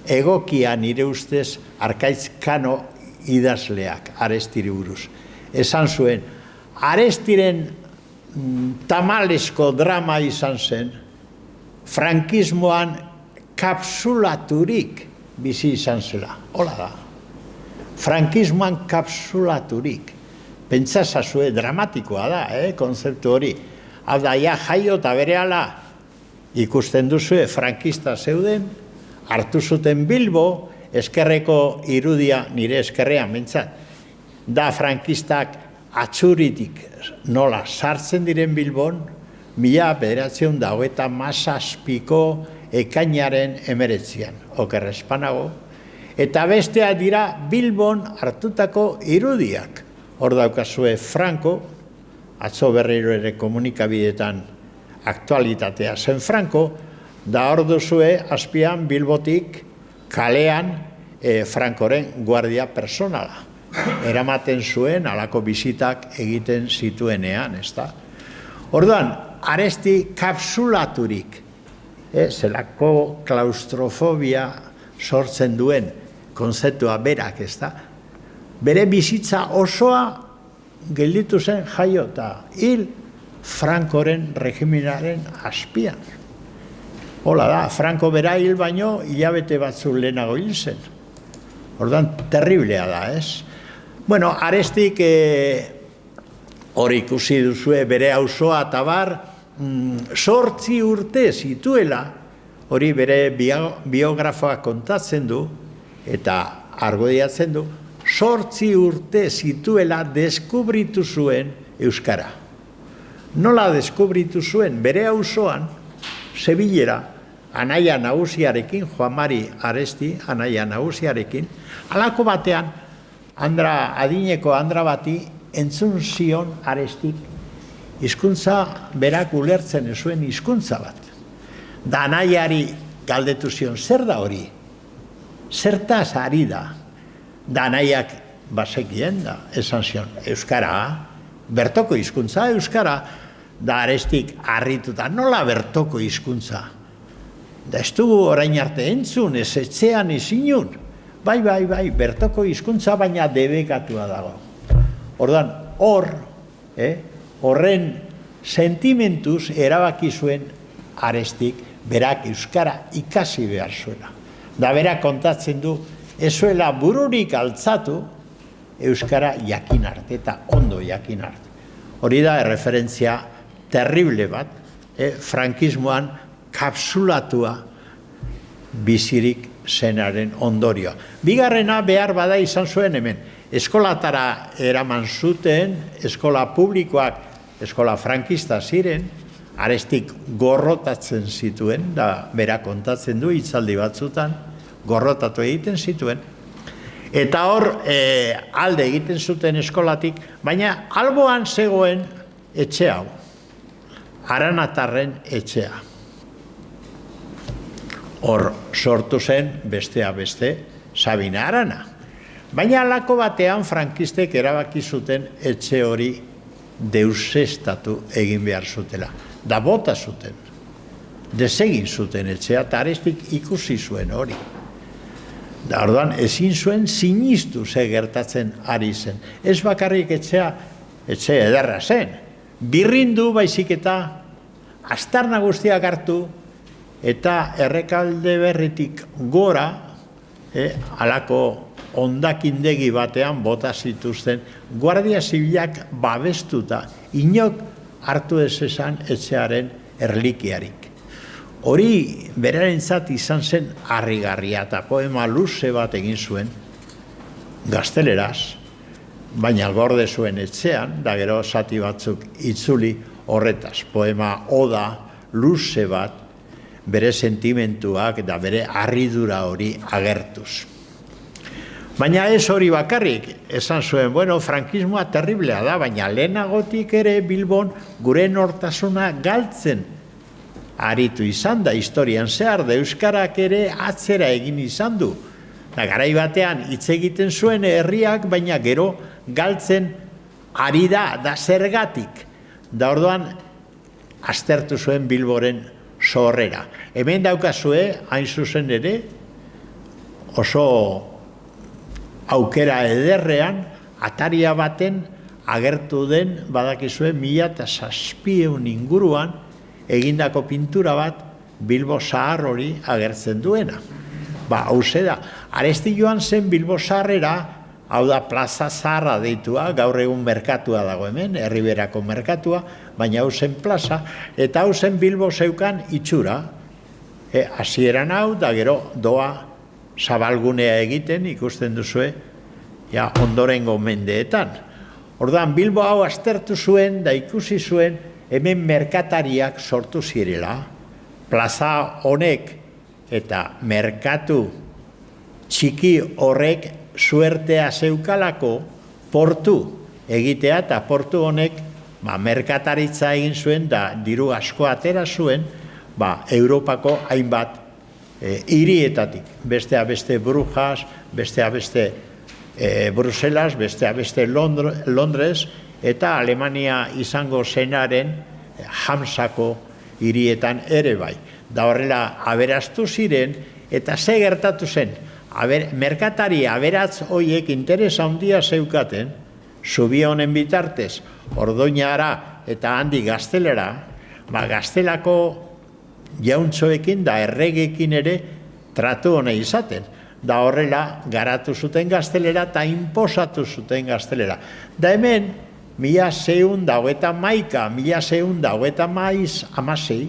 egokia nire ustez Arkaitz Kano idazleak Arestiri buruz. Esan zuen, Arestiren tamalesko drama izan zen, frankismoan kapsulaturik bizi izan zela. Hola da. Frankismoan kapsulaturik. Pentsazazue dramatikoa da, konzeptu hori. Hau da, ja jaio eta berehala ikusten duzue frankista zeuden, hartu zuten Bilbo, eskerreko irudia, nire eskerrean bentsat, da frankistak atxuritik nola sartzen diren Bilbon, 1927ko ekainaren 19, okerrezpanago, eta bestea dira Bilbon hartutako irudiak. hor daukazue Franco, atzo berriro ere komunikabideetan aktualitatea zen Franco, da hor duzue azpian Bilbotik kalean Francoren guardia personala. Eramaten zuen alako bizitak egiten zituenean, ezta? Orduan, Aresti kapsulaturik, zelako klaustrofobia sortzen duen konzeptua berak, ezta? Bere bizitza osoa gelditu zen jaio eta hil Francoren regimenaren azpian. Hola da, Franco bera hil baino hilabete batzu lehenago hil zen. Orduan, terriblea da, ez? Bueno, Arestik hori ikusi duzue bere auzoa eta bar, 8 urte zituela, hori bere biografoa kontatzen du, eta argudiatzen du, 8 urte zituela deskubritu zuen euskara. Nola deskubritu zuen? Bere auzoan, Sevillera, anaia nagusiarekin, Juan Mari Aresti, anaia nagusiarekin, halako batean, adineko Andra bati entzun zion Arestik hizkuntza berak ulertzen zuen hizkuntza bat. Da anaiari galdetu zion, zer da hori? Zertaz ari da? Da anaiak bazekien da, esan zion, euskara, bertoko hizkuntza euskara, da Arestik harrituta, nola bertoko hizkuntza? Da ez dugu orain arte entzun, ez etxean ez inun. Bai, bertoko hizkuntza baina debekatua dago. Orduan, horren sentimentuz erabaki zuen Arestik berak euskara ikasi behar zuela. Da berak kontatzen du, ez zuela bururik altzatu euskara jakin arte eta ondo jakin arte. Hori da erreferentzia terrible bat, frankismoan kapsulatua bizirik zenaren ondorioa. Bigarrena behar bada izan zuen hemen. Eskolatara eraman zuten, eskola publikoak, eskola frankista ziren, Arestik gorrotatzen zituen, da bera kontatzen du hitzaldi batzutan, gorrotatu egiten zituen. Eta hor, alde egiten zuten eskolatik, baina alboan zegoen etxe hau, Aranatarren etxea. Hor sortu zen bestea beste Sabina Arana. Baina halako batean frankistek erabaki zuten etxe hori deusestatu egin behar zutela. Da bota zuten. Desegin zuten etxea eta Arestik ikusi zuen hori. Da orduan ezin zuen sinistu ze gertatzen ari zen. Ez bakarrik etxea, etxe ederra zen. Birrindu baizik eta aztarna guztiak hartu, eta Errekalde Berritik gora, halako hondakindegi batean bota zituzten, Guardia Zibilak babestuta, inok hartu ez esan etxearen erlikiarik. Hori berarentzat izan zen harrigarria eta poema luze bat egin zuen, gazteleraz, baina gorde zuen etxean, da gero zati batzuk itzuli horretaz, poema oda luze bat, bere sentimentuak eta bere harridura hori agertuz. Baina ez hori bakarrik, esan zuen, frankismoa terriblea da, baina lehenagotik ere Bilbon gure nortasuna galtzen aritu izan da, historian zehar, da euskarak ere atzera egin izan du. Garai batean hitz egiten zuen herriak, baina gero galtzen ari da zergatik. Da orduan, aztertu zuen Bilboren sorrera. Hemen daukazue, hain zuzen ere, oso aukera ederrean, ataria baten agertu den, badakizue, 1700 inguruan, egindako pintura bat, Bilbo Zahar hori agertzen duena. Hauze da, Aresti joan zen Bilbo Zaharrera, hau da plaza zaharra deitua, gaur egun merkatua dago hemen, Herriberako merkatua, baina hau zen plaza, eta hau zen Bilbo zeukan itxura. Hasieran hau, da gero doa zabalgunea egiten, ikusten duzue, ondorengo mendeetan. Orduan, Bilbo hau aztertu zuen, da ikusi zuen, hemen merkatariak sortu zirela, plaza honek eta merkatu txiki horrek suertea zeukalako portu egitea, eta portu honek merkataritza egin zuen, da diru asko atera zuen, Europako hainbat hirietatik, bestea beste Brujas, bestea beste Bruselas, bestea beste Londres, eta Alemania izango zenaren Hamsako hirietan ere bai. Da horrela aberastu ziren, eta ze gertatu zen, merkatari aberatz horiek interesa handia zeukaten, zubi honen bitartez, Ordoñara eta handi Gaztelera, Gaztelako jauntxoekin da erregekin ere tratu hona izaten. Da horrela garatu zuten Gaztelera eta inposatu zuten Gaztelera. Da hemen, 1611,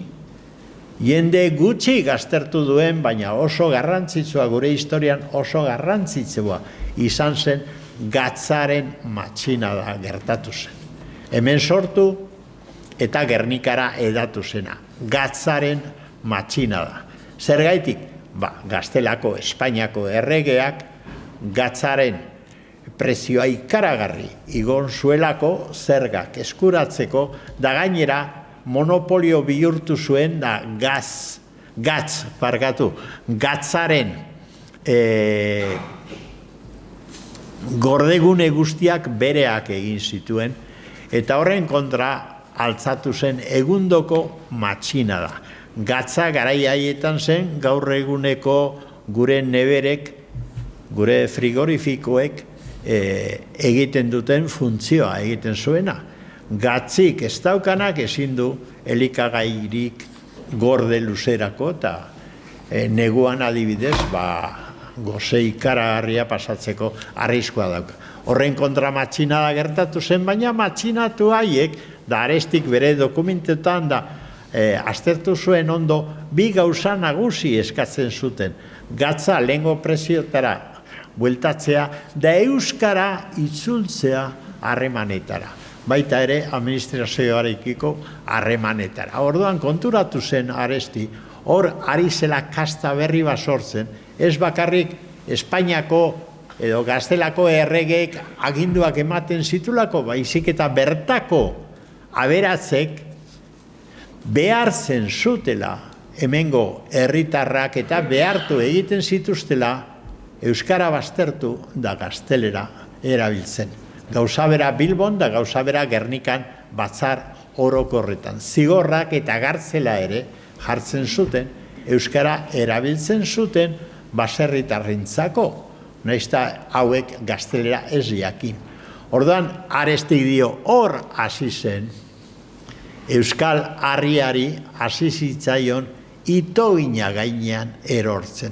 jende gutxi gaztertu duen, baina oso garrantzitsua, gure historian oso garrantzitsua izan zen Gatzaren matxinada gertatu zen. Hemen sortu eta Gernikara edatu zena. Gatzaren matxinada. Zergaitik? Gaztelako, Espainiako erregeak Gatzaren prezioa ikaragarri igon zuelako zergak eskuratzeko, da gainera monopolio bihurtu zuen da Gatzaren gordegune guztiak bereak egin zituen, eta horren kontra altzatu zen egundoko matxinada. Gatza garai haietan zen gaur eguneko gure neberek, gure frigorifikoek egiten duten funtzioa egiten zuena. Gatzik ez daukanak ezin du elikagairik gorde luzerako, eta neguan adibidez, goze ikaragarria pasatzeko arriskua dauka. Horren kontra matxinada gertatu zen, baina matxinatu haiek, da Arestik bere dokumentetan da, aztertu zuen ondo, bi gauza nagusi eskatzen zuten. Gatza lehengo preziotara bueltatzea, da euskara itzultzea harremanetara. Baita ere, administrazioarekiko harremanetara. Orduan konturatu zen Aresti, hor ari zela kasta berri bat sortzen, ez bakarrik Espainiako edo Gaztelako erregeek aginduak ematen zitulako, baizik eta bertako aberatzek behartzen zutela hemengo herritarrak eta behartu egiten zituztela euskara baztertu da Gaztelera erabiltzen. Gauza bera Bilbon da gauza bera Gernikan batzar orokorretan. Zigorrak eta gartzela ere jartzen zuten, euskara erabiltzen zuten baserritarrentzako, naizta hauek Gaztelera ez jakin. Orduan, Arestik dio, hor hasi zen, Euskal Harriari hasi zitzaion itoina gainean erortzen.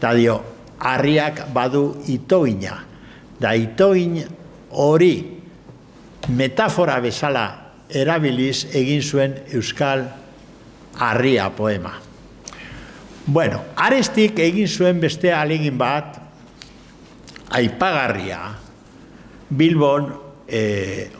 Ta dio, harriak badu itoina. Da itoin hori metafora bezala erabiliz egin zuen Euskal Harria poema. Bueno, Arestik egin zuen beste ahalegin bat, aipagarria, Bilbon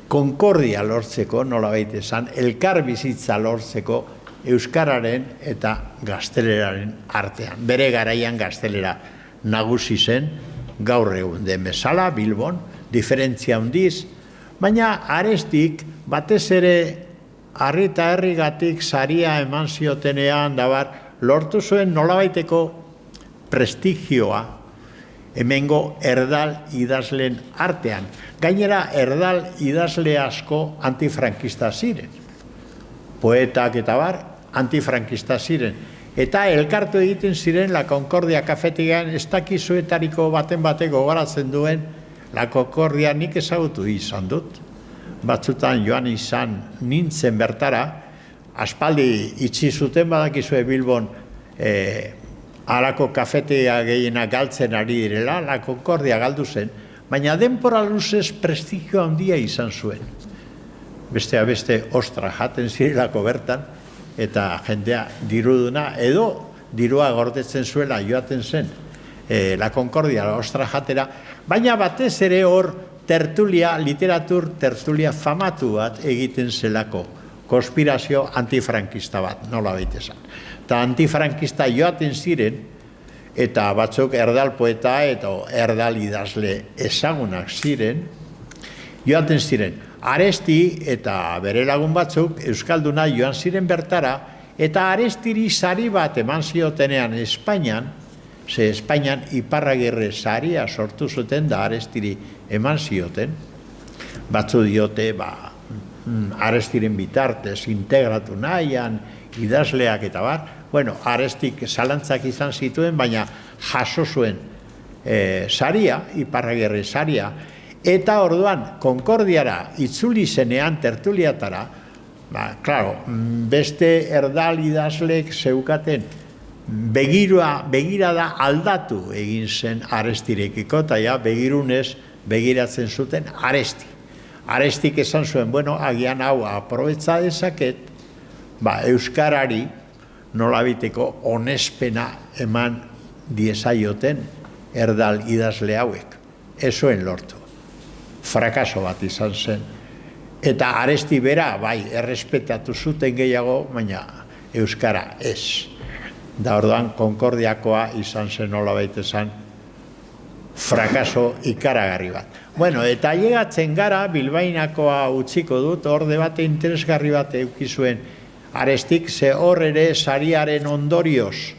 konkordia lortzeko, nolabait esan, elkar bizitza lortzeko euskararen eta gazteleraren artean. Bere garaian gaztelera nagusi zen, gaur egun den bezala, Bilbon, diferentzia handiz, baina Arestik batez ere harri eta herrigatik saria eman ziotenean, lortu zuen nolabaiteko prestigioa hemengo erdal idazleen artean. Gainera, erdal idazle asko antifrankista ziren. Poetak eta antifrankista ziren. Eta elkartu egiten ziren La Concordia kafetigan, ez dakizuetariko baten gogoratzen duen, La Concordia nik ezagutu izan dut. Batzutan joan izan nintzen bertara, aspaldi itxi zuten badakizue Bilbon halako kafetea gehiena galtzen ari direla, La Concordia galdu zen, baina denpora luzez prestigio handia izan zuen. Bestea beste ostra jaten zirelako bertan, eta jendea diruduna, edo dirua gordetzen zuela joaten zen La Concordia ostra jatera, baina batez ere hor literatur tertulia famatu bat egiten zelako, konspirazio antifrankista bat, nola baitesan. Eta antifrankista joaten ziren, eta batzuk erdal poeta eta erdal idazle ezagunak ziren, joaten ziren. Aresti eta bere lagun batzuk Euskalduna joan ziren bertara, eta Arestiri sari bat eman ziotenean Espainian, ze Espainian Iparragirre saria sortu zuten da Arestiri eman zioten, batzu diote, Arestiren bitartez integratu nahian, idazleak eta bar, bueno, Arestik zalantzak izan zituen, baina jaso zuen saria, Iparragirre saria, eta orduan Konkordiara itzuli zenean tertuliatara, beste erdal idazleek zeukaten begirada aldatu egin zen Arestirekiko, eta begirunez begiratzen zuten Aresti. Arestik esan zuen, agian hau aprobetza dezaket, Euskarari nolabiteko onespena eman diezaioten erdal idazle hauek. Ez zuen lortu. Frakaso bat izan zen. Eta Aresti bera, errespetatu zuten gehiago, baina Euskara ez. Da orduan, Konkordiakoa izan zen nolabait esan frakaso ikaragarri bat. Eta llegatzen gara, Bilbainakoa utziko dut, hor debate interesgarri bat eukizuen Arestik, ze hor ere sariaren ondorioz,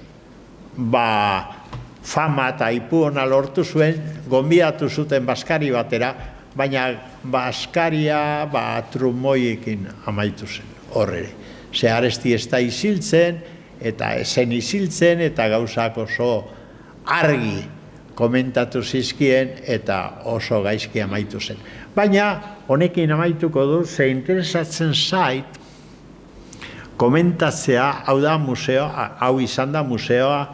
fama eta ipu ona lortu zuen, gonbidatu zuten Baskari batera, baina Baskaria trumoiekin amaitu zen, hor ere. Ze Aresti ez da isiltzen, eta esen isiltzen, eta gauzak oso argi komentatu zizkien, eta oso gaizki amaitu zen. Baina, honekin amaituko du, ze interesatzen zait, komentatzea, hau da museoa, hau izan da museoa,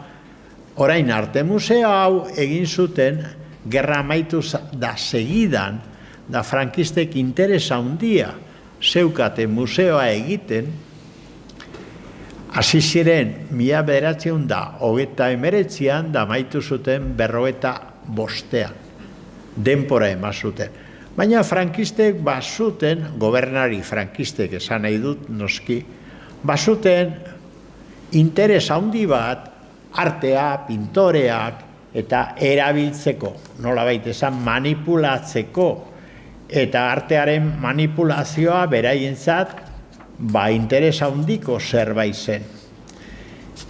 orain arte museo hau egin zuten, gerra amaitu da segidan, da frankistek interesa handia zeukate museoa egiten, hasi ziren 1929an da amaitu zuten 55ean, denpora eman zuten. Baina frankistek bazuten, gobernari frankistek esan nahi dut noski, bazuten interes handi bat artea, pintoreak eta erabiltzeko, nolabait esan manipulatzeko, eta artearen manipulazioa beraientzat interes handiko zerbait zen.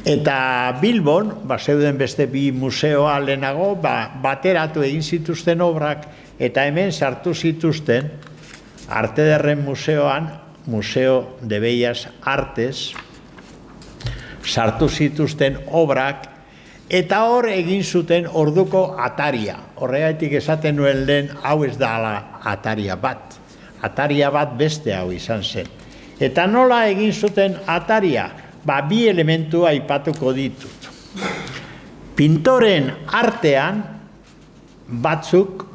Eta Bilbon, zeuden beste bi museoa lehenago, bateratu egin zituzten obrak, eta hemen sartu zituzten Arte Ederren museoan, Museo de Bellas Artes, sartu zituzten obrak, eta hor egin zuten orduko ataria. Horregatik esaten nuen lehen, hau ez da ataria bat. Ataria bat beste hau izan zen. Eta nola egin zuten ataria? Bi elementu aipatuko ditut. Pintoren artean batzuk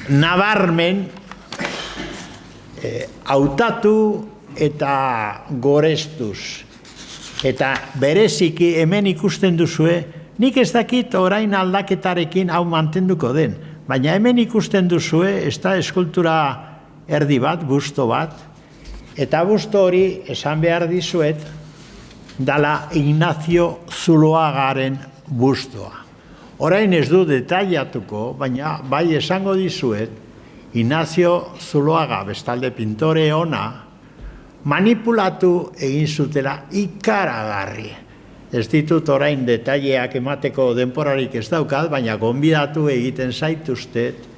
nabarmen hautatu eta gorestuz. Eta bereziki hemen ikusten duzue, nik ez dakit orain aldaketarekin hau mantenduko den, baina hemen ikusten duzue, ez da eskultura erdi bat, busto bat, eta busto hori esan behar dizuet, dala Ignacio Zuloagaren bustoa. Orain ez du detailatuko, baina bai esango dizuet, Ignacio Zuloaga, bestalde pintore ona, manipulatu egin zutela ikaragarri. Ez ditut orain detaileak emateko denporarik ez daukat, baina gonbidatu egiten zaituztet,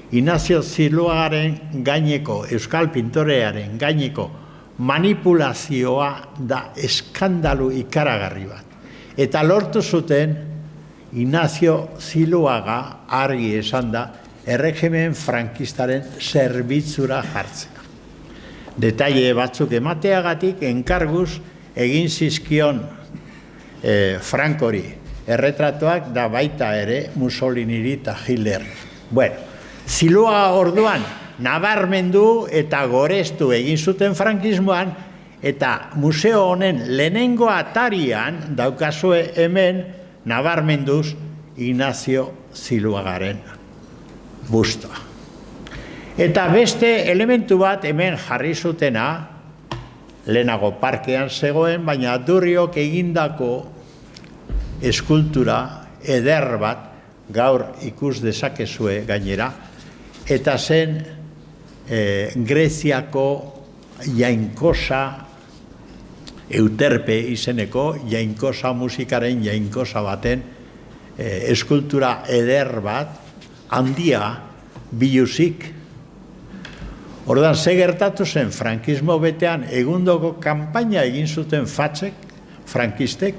Ignacio Zuloagaren gaineko, euskal pintorearen gaineko manipulazioa da eskandalu ikaragarri bat. Eta lortu zuten Ignacio Zuloaga argi esan da erregimen frankistaren zerbitzura jartzea. Detaile batzuk emateagatik enkarguz egin zizkion Frankori erretratuak da baita ere Mussoliniri eta Hitler. Zuloaga orduan nabarmendu eta gorestu egin zuten frankismoan, eta museo honen lehenengo atarian daukazue hemen nabarmenduz Ignacio Zuloagaren bustoa. Eta beste elementu bat hemen jarri zutena, lehenago parkean zegoen, baina Durriok egindako eskultura eder bat, gaur ikus dezakezue gainera, eta zen Greziako jainkosa, Euterpe izeneko jainkosa musikaren jainkosa baten eskultura eder bat, handia, biluzik. Ordan, ze gertatu zen frankismo betean egundoko kanpaina egin zuten fatzek, frankistek,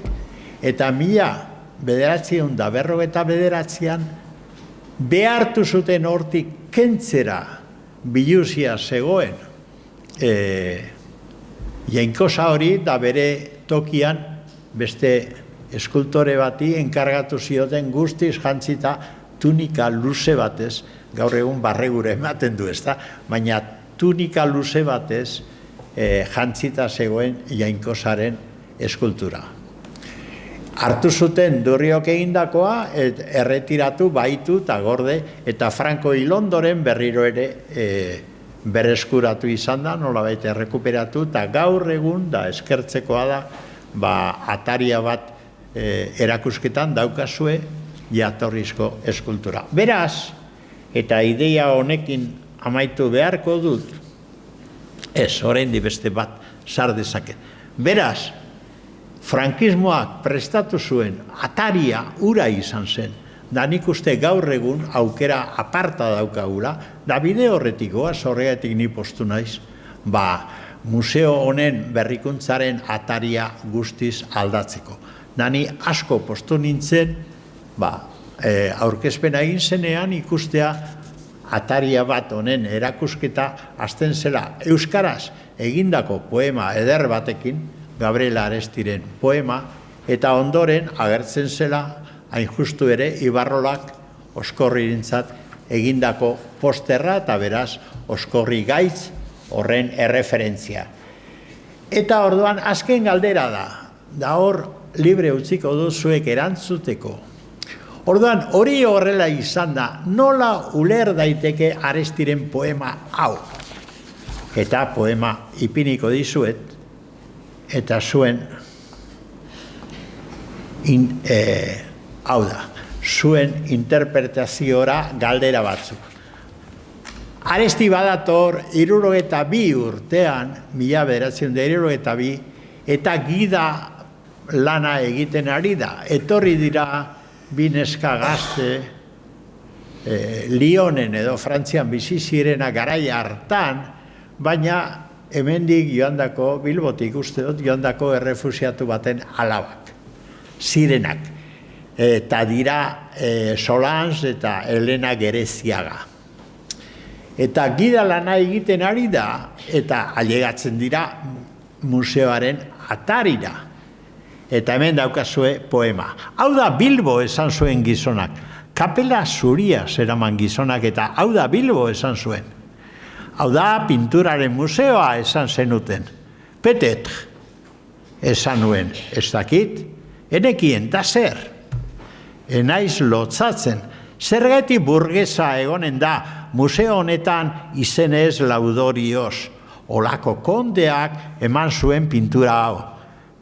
eta 1959an behartu zuten hortik kentzera biluzia zegoen jainkosa hori, da bere tokian beste eskultore bati enkargatu zioten guztiz jantzita tunika luze batez, gaur egun barregure ematen du, ezta? Baina tunika luze batez jantzita zegoen jainkosaren eskultura. Hartu zuten Durriok egindakoa, erretiratu, baitu eta gorde, eta Franco hil ondoren berriro ere berreskuratu izan da, nolabait errekuperatu, eta gaur egun da eskertzekoa da, ataria bat erakusketan daukazue jatorrizko eskultura. Beraz, eta ideia honekin amaitu beharko dut, oraindik beste bat sar dezaket. Beraz, frankismoak prestatu zuen ataria ura izan zen, da nik uste gaur egun aukera aparta daukagula, da bide horretik goaz, horregatik ni postu naiz, museo honen berrikuntzaren ataria guztiz aldatzeko. Nani asko postu nintzen, aurkezpena egin zenean ikustea ataria bat honen erakusketa hasten zela euskaraz egindako poema eder batekin, Gabriel Arestiren poema, eta ondoren agertzen zela hain justu ere Ibarrolak Oskorrirentzat egindako posterra eta beraz Oskorri gaitz horren erreferentzia. Eta orduan azken galdera da hor libre utziko duzuek erantzuteko. Orduan hori horrela izan da, nola uler daiteke Arestiren poema hau. Eta poema ipiniko dizuet, eta zuen hau da, zuen interpretaziora galdera batzuk. Aresti badator 62 urtean, 1962, eta gida lana egiten ari da. Etorri dira bi neska gazte Lyonen edo Frantzian bizi zirena garai hartan, baina hemendik joandako, Bilbotik uste dut, joandako errefusiatu baten alabak, zirenak. Eta dira Solange eta Elena Gereziaga. Eta gida lana egiten ari da, eta ailegatzen dira museoaren atarira. Eta hemen daukazue poema. Hau da Bilbo esan zuen gizonak. Kapela zuria zeraman gizonak, eta hau da Bilbo esan zuen. Hau da pinturaren museoa esan zenuten. Petet, esan nuen, ez dakit, enekien, da zer. Enaiz lotzatzen, zergatik burgesa egonen da museo honetan izenez laudorioz. Olako kondeak eman zuen pintura hau.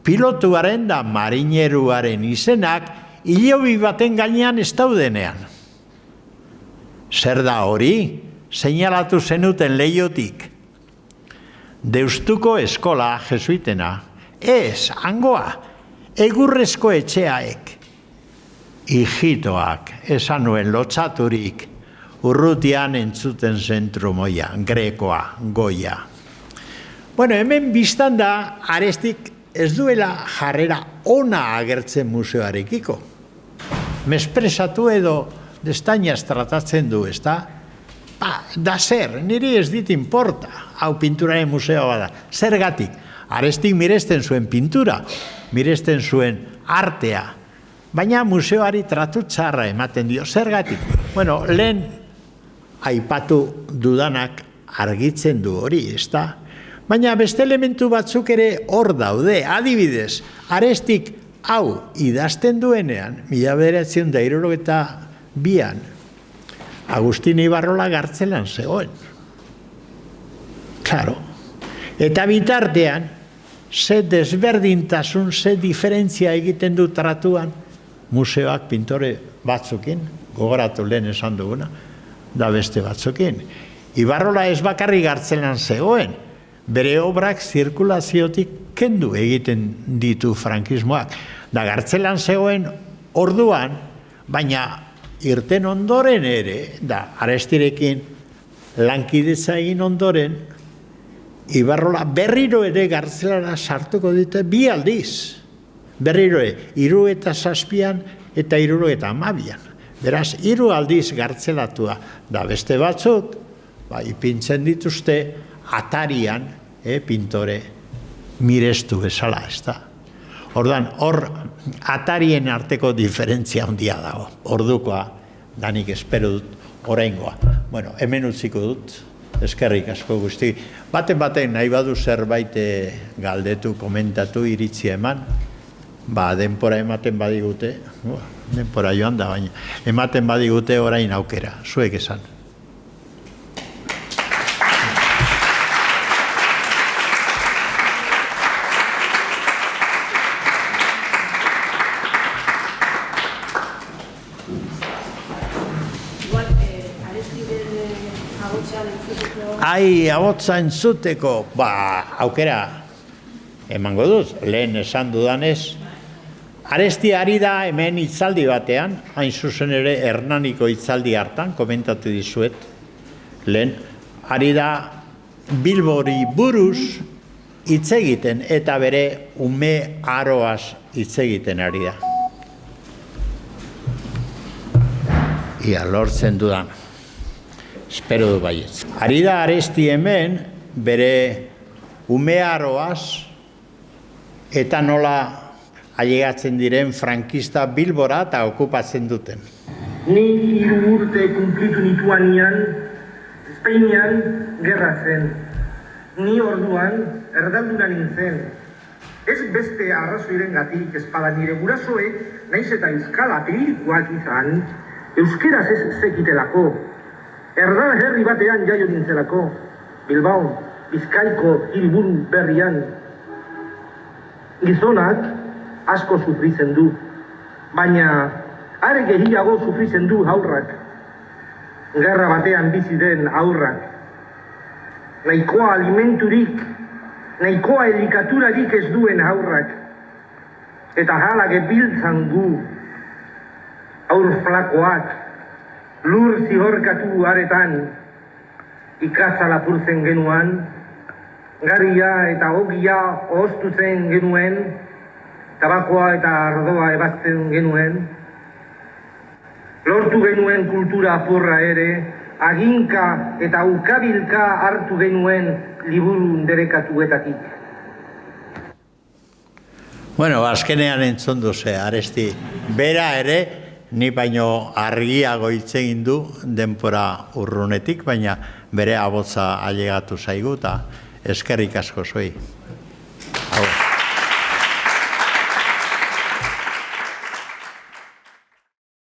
Pilotuaren da marineruaren izenak hilobi baten gainean ez daudenean. Zer da hori? Seinalatu zenuten leiotik. Deustuko eskola jesuitena. Ez, hangoa, egurrezko etxeaek. Hijitoak, esan nuen lotzaturik, urrutian entzuten zentrumoia, grekoa, goia. Bueno, hemen biztan da, Arestik ez duela jarrera ona agertzen museoarekiko. Mespresatu edo destainaz tratatzen du, ez da? Da zer, niri ez dit importa, hau pinturaren museoa bada. Zergatik, Arestik miresten zuen pintura, miresten zuen artea, baina museoari tratu txarra ematen dio. Zergatik, bueno, lehen aipatu dudanak argitzen du hori, ez da? Baina beste elementu batzuk ere hor daude, adibidez, Arestik hau idazten duenean, 1962an, Agustin Ibarrola gartzelan zegoen. Claro. Eta bitartean, ze desberdintasun, ze diferentzia egiten du tratuan, museoak pintore batzukin, gogoratu lehen esan duguna, da beste batzukin. Ibarrola ez bakarrik Gartzelan zegoen, bere obrak zirkulaziotik kendu egiten ditu frankismoak. Da Gartzelan zegoen orduan, baina irten ondoren ere, da Arestirekin lankidetza egin ondoren, Ibarrola berriro ere Gartzelara sartuko dute 2 aldiz. Berriro ere, 77an eta 72an. Beraz, 3 aldiz gartzelatua da beste batzuk, ipintzen dituzte atarian, pintore mirestu bezala, ez da. Orduan, hor atarien arteko diferentzia handia dago. Ordukoa, danik espero dut, oraingoa. Bueno, hemen utziko dut, eskerrik asko guzti. Baten nahi badu zerbait galdetu, komentatu, iritzia eman, denpora ematen badigute, denpora joan da, baina ematen badigute orain aukera, zuek esan. Ahotsa entzuteko, aukera emango dut, lehen esan dudanez. Aresti ari da hemen hitzaldi batean, hain zuzen ere Hernaniko hitzaldi hartan, komentatu dizuet, lehen, ari da Bilbori buruz hitz egiten eta bere ume aroaz hitz egiten ari da. Ia lortzen dudan. Espero du baietz. Ari da Aresti hemen bere ume aroaz eta nola ailegatzen diren frankista Bilbora eta okupatzen duten. Ni 3 urte kumplitu nituanian, Espainian gerra zen. Ni orduan erdalduna nintzen. Ez beste arrazoirengatik espada nire gurasoek, naiz eta euskal apelikoak izan, euskeraz ez zekitelako. Erdal herri batean jaio nintzelako, Bilbao, Bizkaiko hiriburu berrian. Gizonak asko sufritzen du, baina are gehiago sufritzen du haurrak. Gerra batean bizi den haurrak. Nahikoa alimenturik, nahikoa elikaturarik ez duen haurrak. Eta hala gebiltzan gu, haur flakoak, lur zihorkatu aretan, ikatza lapurtzen genuan, garia eta ogia ohoztutzen genuen, tabakoa eta ardoa ebazten genuen, lortu genuen kultura apurra ere, aginka eta ukabilka hartu genuen liburu derekatuetatik. Bueno, azkenean entzun duze, Aresti, bera ere, ni baino argiago hitz egin du denpora urrunetik, baina bere ahotsa ailegatu zaigu eta eskerrik asko zuei.